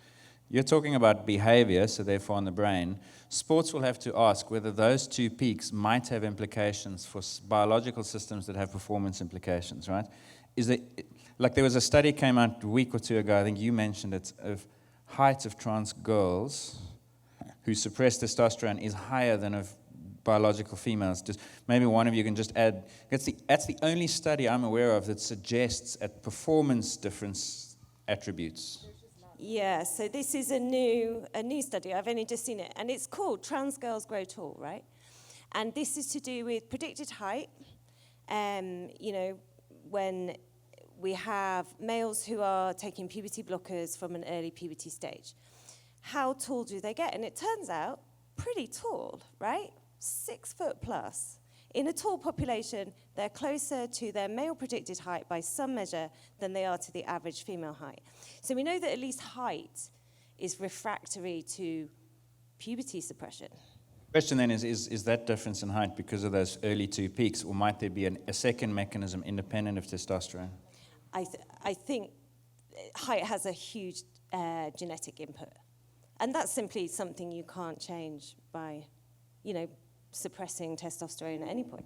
You're talking about behavior, so therefore on the brain. Sports will have to ask whether those 2 peaks might have implications for biological systems that have performance implications, right? There was a study came out a week or 2 ago, I think you mentioned it, of height of trans girls who suppress testosterone is higher than of biological females. Just maybe one of you can just add. That's the only study I'm aware of that suggests at performance difference attributes. Yeah, so this is a new study. I've only just seen it, and it's called Trans Girls Grow Tall, right? And this is to do with predicted height. When we have males who are taking puberty blockers from an early puberty stage, how tall do they get? And it turns out pretty tall, right? 6 foot plus. In a tall population, they're closer to their male predicted height by some measure than they are to the average female height. So we know that at least height is refractory to puberty suppression. The question then is that difference in height because of those early 2 peaks, or might there be a second mechanism independent of testosterone? I think height has a huge genetic input. And that's simply something you can't change by, suppressing testosterone at any point.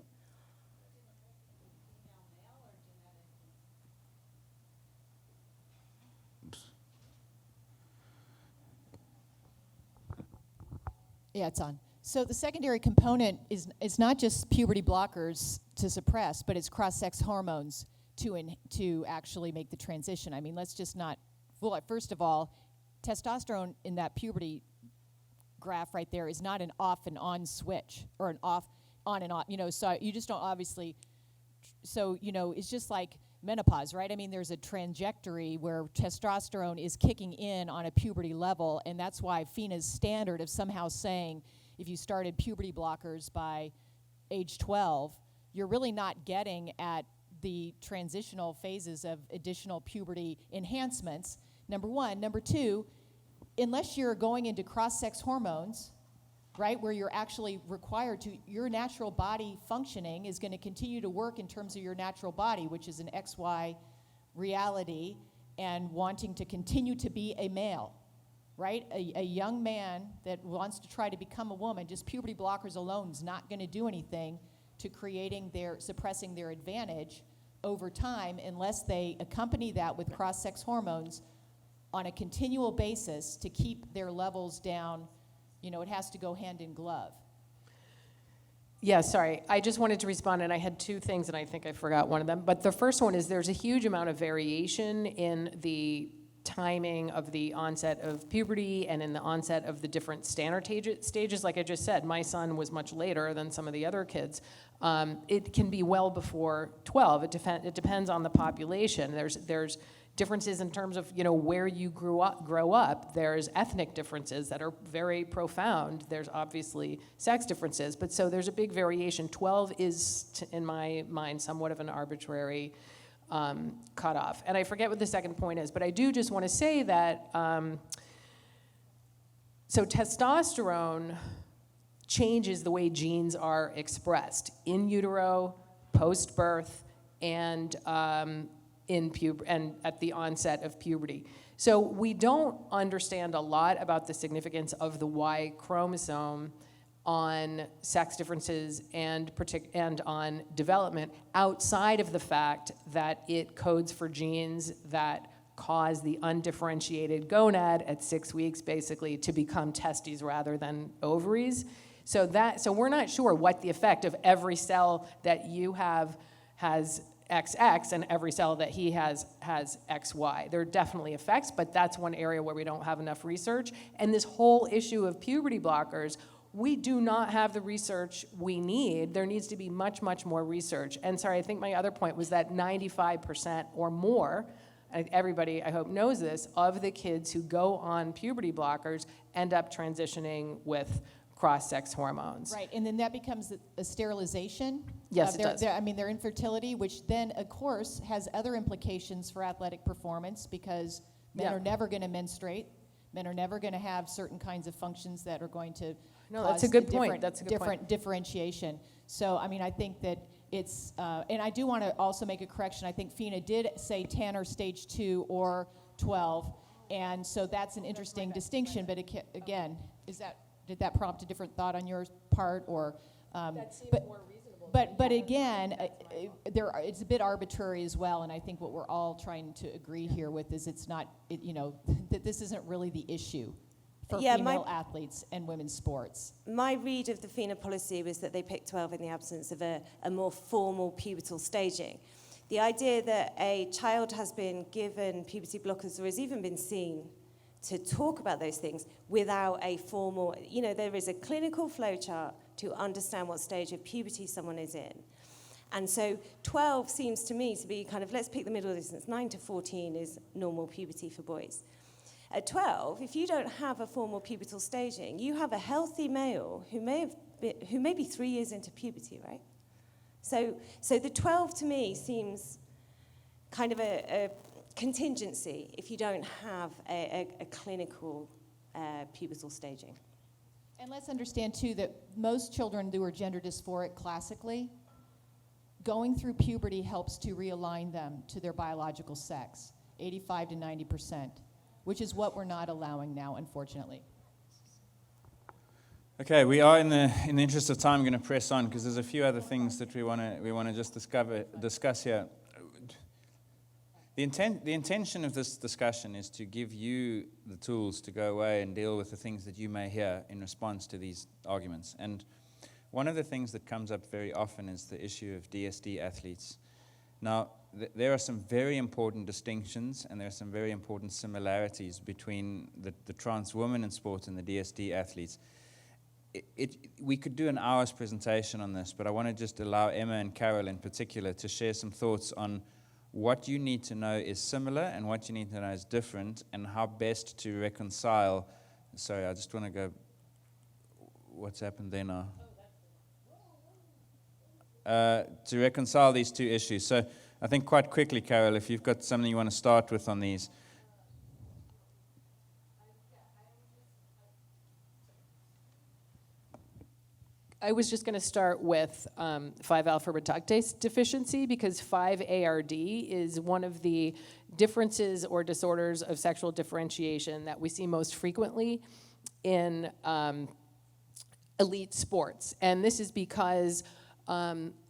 Yeah, it's on. So the secondary component is not just puberty blockers to suppress, but it's cross-sex hormones to actually make the transition. I mean, let's just not fool it. First of all, testosterone in that puberty graph right there is not an off and on switch, or an off, on and off, so you just don't obviously, so, it's just like menopause, right? I mean, there's a trajectory where testosterone is kicking in on a puberty level, and that's why FINA's standard of somehow saying if you started puberty blockers by age 12, you're really not getting at the transitional phases of additional puberty enhancements, number one. Number two, unless you're going into cross-sex hormones, right, where you're actually required to, your natural body functioning is going to continue to work in terms of your natural body, which is an XY reality, and wanting to continue to be a male. right? A young man that wants to try to become a woman, just puberty blockers alone is not going to do anything to suppressing their advantage over time unless they accompany that with cross-sex hormones on a continual basis to keep their levels down. You know, it has to go hand in glove. Yeah, sorry. I just wanted to respond, and I had two things, and I think I forgot one of them. But the first one is there's a huge amount of variation in the timing of the onset of puberty and in the onset of the different standard stages. Like I just said, my son was much later than some of the other kids. It can be well before 12. It depends on the population. There's differences in terms of, you know, where you grow up. There's ethnic differences that are very profound. There's obviously sex differences, but so there's a big variation. 12 is, in my mind, somewhat of an arbitrary cutoff. And I forget what the second point is, but I do just want to say that, so testosterone changes the way genes are expressed in utero, post-birth, and and at the onset of puberty. So we don't understand a lot about the significance of the Y chromosome on sex differences and on development outside of the fact that it codes for genes that cause the undifferentiated gonad at 6 weeks basically to become testes rather than ovaries. So we're not sure what the effect of every cell that you have has XX and every cell that he has XY. There are definitely effects, but that's one area where we don't have enough research. And this whole issue of puberty blockers, we do not have the research we need. There needs to be much, much more research. And sorry, I think my other point was that 95% or more, everybody I hope knows this, of the kids who go on puberty blockers end up transitioning with cross-sex hormones. Right, and then that becomes a sterilization. Yes, it does. Their infertility, which then, of course, has other implications for athletic performance because men are never going to menstruate. Men are never going to have certain kinds of functions that are going to cause that's a good point. That's a good different differentiation. So, I mean, I think that it's, and I do want to also make a correction. I think Fina did say 10 or stage 2 or 12, and so that's an interesting distinction. But again, did that prompt a different thought on your part, or? That seems more reasonable. But again, it's a bit arbitrary as well, and I think what we're all trying to agree here with is it's not, that this isn't really the issue for female athletes and women's sports. My read of the FINA policy was that they picked 12 in the absence of a more formal pubertal staging. The idea that a child has been given puberty blockers or has even been seen to talk about those things without a formal, there is a clinical flowchart to understand what stage of puberty someone is in. And so 12 seems to me to be kind of, let's pick the middle distance. 9 to 14 is normal puberty for boys. At 12, if you don't have a formal pubertal staging, you have a healthy male who may be 3 years into puberty, right? So the 12 to me seems kind of a contingency if you don't have a clinical pubertal staging. And let's understand, too, that most children who are gender dysphoric classically, going through puberty helps to realign them to their biological sex, 85 to 90%, which is what we're not allowing now, unfortunately. Okay, we are in the interest of time going to press on because there's a few other things that we want to just discuss here. The intention of this discussion is to give you the tools to go away and deal with the things that you may hear in response to these arguments. And one of the things that comes up very often is the issue of DSD athletes. Now, there are some very important distinctions and there are some very important similarities between the trans women in sport and the DSD athletes. We could do an hour's presentation on this, but I want to just allow Emma and Carole in particular to share some thoughts on what you need to know is similar and what you need to know is different and how best to reconcile. Sorry, I just want to go, what's happened there now? To reconcile these two issues. So I think quite quickly, Carole, if you've got something you want to start with on these. I was just going to start with 5-alpha reductase deficiency, because 5-ARD is one of the differences or disorders of sexual differentiation that we see most frequently in elite sports. And this is because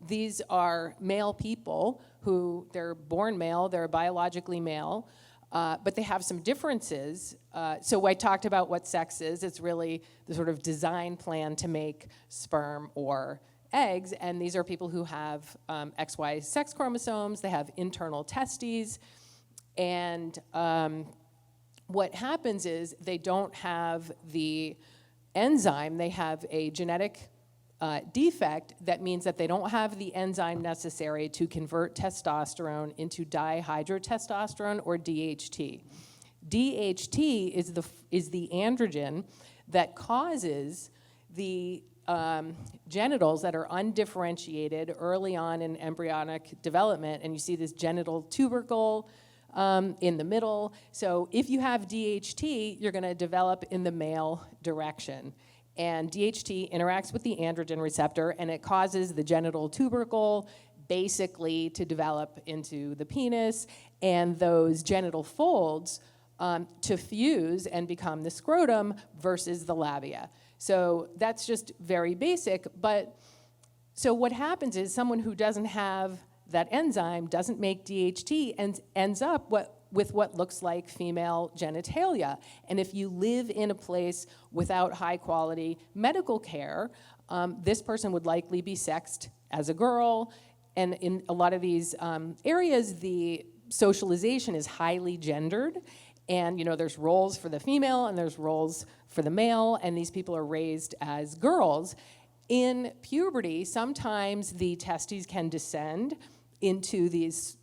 these are male people who, they're born male, they're biologically male, but they have some differences. So I talked about what sex is. It's really the sort of design plan to make sperm or eggs, and these are people who have XY sex chromosomes, they have internal testes, and what happens is they don't have the enzyme, they have a genetic defect that means that they don't have the enzyme necessary to convert testosterone into dihydrotestosterone, or DHT. DHT is the androgen that causes the genitals that are undifferentiated early on in embryonic development, and you see this genital tubercle in the middle. So if you have DHT, you're going to develop in the male direction. And DHT interacts with the androgen receptor, and it causes the genital tubercle basically to develop into the penis, and those genital folds to fuse and become the scrotum versus the labia. So that's just very basic. But so what happens is someone who doesn't have that enzyme, doesn't make DHT, and ends up with what looks like female genitalia. And if you live in a place without high quality medical care, this person would likely be sexed as a girl. And in a lot of these areas, the socialization is highly gendered. And there's roles for the female and there's roles for the male, and these people are raised as girls. In puberty, sometimes the testes can descend into these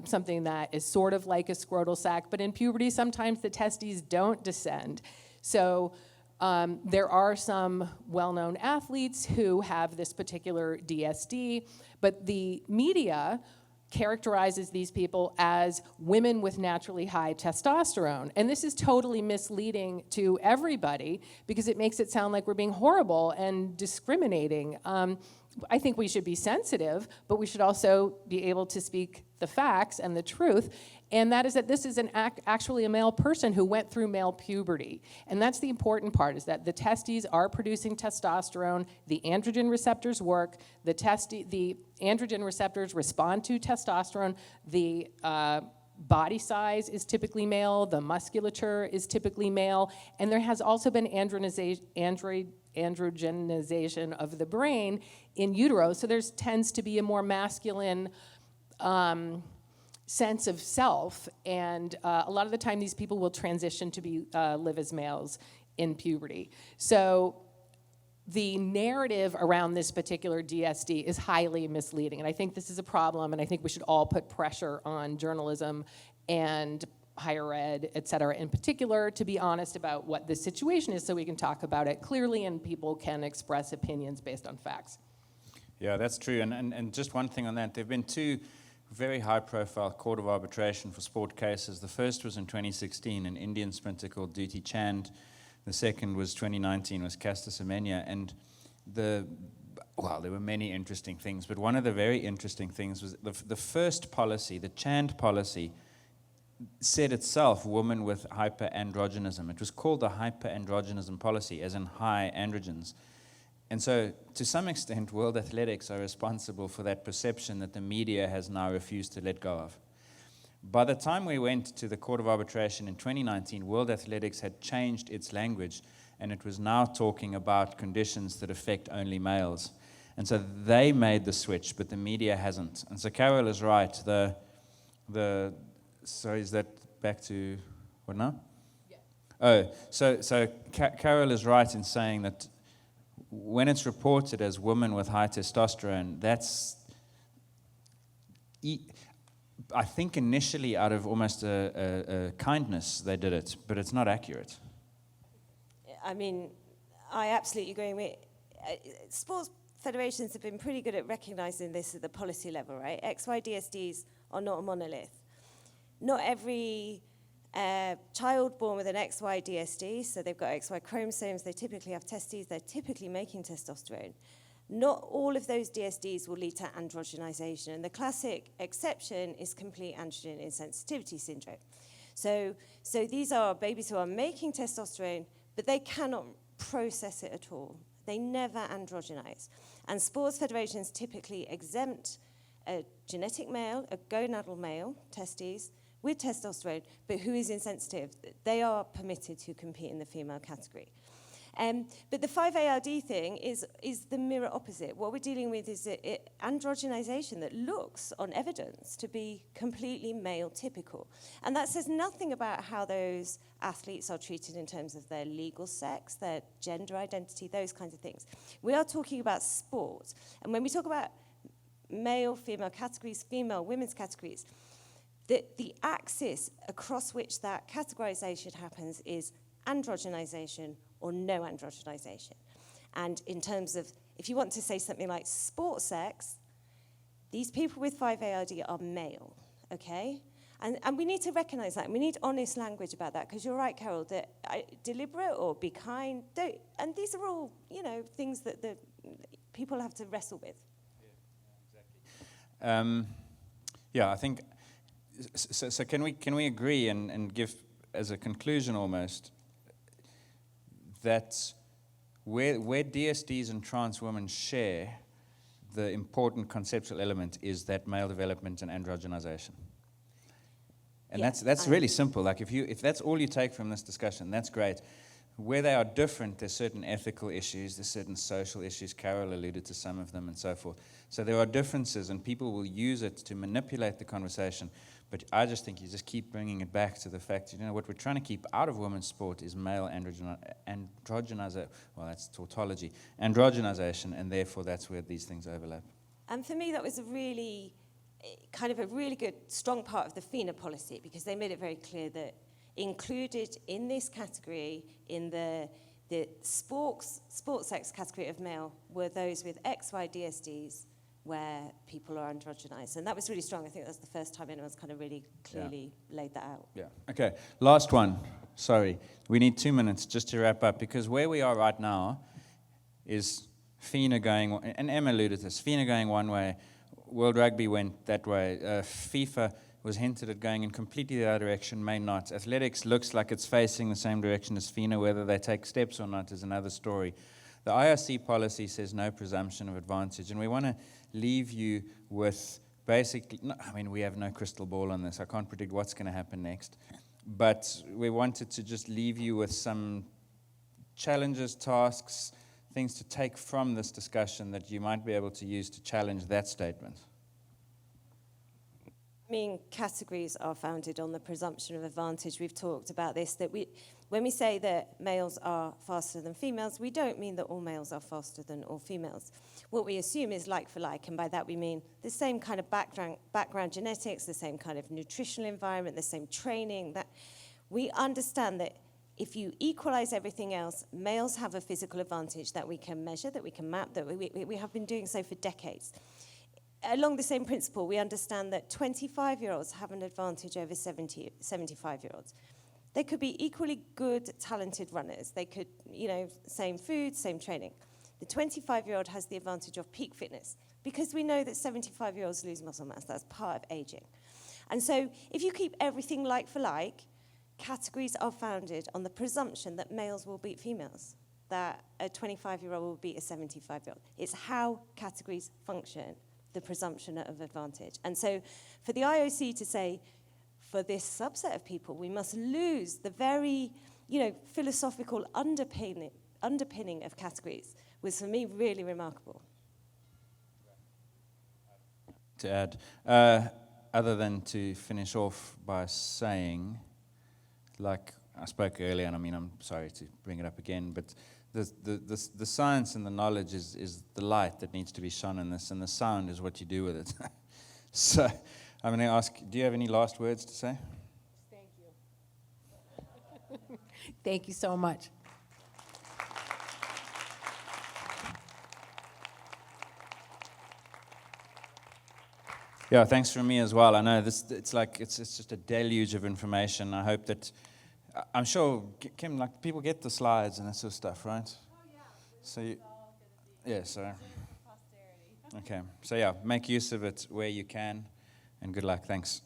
something that is sort of like a scrotal sac, but in puberty, sometimes the testes don't descend. So there are some well-known athletes who have this particular DSD, but the media characterizes these people as women with naturally high testosterone. And this is totally misleading to everybody because it makes it sound like we're being horrible and discriminating. I think we should be sensitive, but we should also be able to speak the facts and the truth. And that is that this is actually a male person who went through male puberty. And that's the important part, is that the testes are producing testosterone, the androgen receptors work, the androgen receptors respond to testosterone, the body size is typically male, the musculature is typically male, and there has also been androgenization of the brain in utero, so there tends to be a more masculine sense of self, and a lot of the time these people will transition to live as males in puberty. So the narrative around this particular DSD is highly misleading, and I think this is a problem, and I think we should all put pressure on journalism and higher ed, et cetera, in particular, to be honest about what the situation is so we can talk about it clearly and people can express opinions based on facts. Yeah, that's true. And just one thing on that, there have been two very high-profile court of arbitration for sport cases. The first was in 2016, an Indian sprinter called Duty Chand. The second was 2019, was Caster Semenya. And there were many interesting things, but one of the very interesting things was the first policy, the Chand policy, said itself woman with hyperandrogenism. It was called the hyperandrogenism policy, as in high androgens. And so, to some extent, World Athletics are responsible for that perception that the media has now refused to let go of. By the time we went to the Court of Arbitration in 2019, World Athletics had changed its language, and it was now talking about conditions that affect only males. And so they made the switch, but the media hasn't. And so Carole is right. So is that back to what now? Yeah. Oh, so Carole is right in saying that when it's reported as women with high testosterone, that's, I think initially out of almost a kindness they did it, but it's not accurate. I mean, I absolutely agree with sports federations have been pretty good at recognizing this at the policy level, right? XY DSDs are not a monolith. Not every A child born with an XY DSD, so they've got XY chromosomes, they typically have testes, they're typically making testosterone. Not all of those DSDs will lead to androgenization, and the classic exception is complete androgen insensitivity syndrome. So these are babies who are making testosterone, but they cannot process it at all. They never androgenize. And sports federations typically exempt a genetic male, a gonadal male, testes, with testosterone, but who is insensitive. They are permitted to compete in the female category. But the 5-ARD thing is the mirror opposite. What we're dealing with is androgenization that looks, on evidence, to be completely male typical. And that says nothing about how those athletes are treated in terms of their legal sex, their gender identity, those kinds of things. We are talking about sport. And when we talk about male, female categories, female, women's categories, the axis across which that categorization happens is androgenization or no androgenization. And in terms of, if you want to say something like sport sex, these people with 5-ARD are male, okay? And we need to recognize that, and we need honest language about that, because you're right, Carole, that deliberate or be kind, and these are all, things that the people have to wrestle with. Yeah, exactly. I think, so can we agree and give, as a conclusion almost, that where DSDs and trans women share, the important conceptual element is that male development and androgenization. And that's really simple. Like if that's all you take from this discussion, that's great. Where they are different, there's certain ethical issues, there's certain social issues. Carole alluded to some of them and so forth. So there are differences, and people will use it to manipulate the conversation. But I just think you just keep bringing it back to the fact, what we're trying to keep out of women's sport is male androgenization. Well, that's tautology. Androgenization, and therefore that's where these things overlap. And for me, that was a really good, strong part of the FINA policy, because they made it very clear that included in this category, in the sports sex category of male, were those with XY DSDs, where people are androgenized. And that was really strong. I think that's the first time anyone's kind of really clearly laid that out. Yeah. Okay. Last one. Sorry. We need 2 minutes just to wrap up, because where we are right now is FINA going, and Emma alluded to this, FINA going one way, World Rugby went that way, FIFA was hinted at going in completely the other direction, may not. Athletics looks like it's facing the same direction as FINA. Whether they take steps or not is another story. The IRC policy says no presumption of advantage, and we want to leave you with basically, we have no crystal ball on this. I can't predict what's going to happen next. But we wanted to just leave you with some challenges, tasks, things to take from this discussion that you might be able to use to challenge that statement. Categories are founded on the presumption of advantage. We've talked about this, that when we say that males are faster than females, we don't mean that all males are faster than all females. What we assume is like for like, and by that we mean the same kind of background genetics, the same kind of nutritional environment, the same training. That we understand that if you equalize everything else, males have a physical advantage that we can measure, that we can map, that we have been doing so for decades. Along the same principle, we understand that 25-year-olds have an advantage over 75-year-olds. They could be equally good, talented runners. They could, same food, same training. The 25-year-old has the advantage of peak fitness, because we know that 75-year-olds lose muscle mass. That's part of aging. And so if you keep everything like for like, categories are founded on the presumption that males will beat females, that a 25-year-old will beat a 75-year-old. It's how categories function, the presumption of advantage. And so for the IOC to say, for this subset of people, we must lose the very, philosophical underpinning of categories was, for me, really remarkable. To add, other than to finish off by saying, like I spoke earlier, and I'm sorry to bring it up again, but the science and the knowledge is the light that needs to be shone in this, and the sound is what you do with it. So I'm going to ask, do you have any last words to say? Thank you. Thank you so much. Yeah, thanks from me as well. I know this. It's like it's just a deluge of information. I hope that I'm sure Kim, like people get the slides and that sort of stuff, right? Oh yeah. So yeah, so okay. So yeah, make use of it where you can, and good luck. Thanks.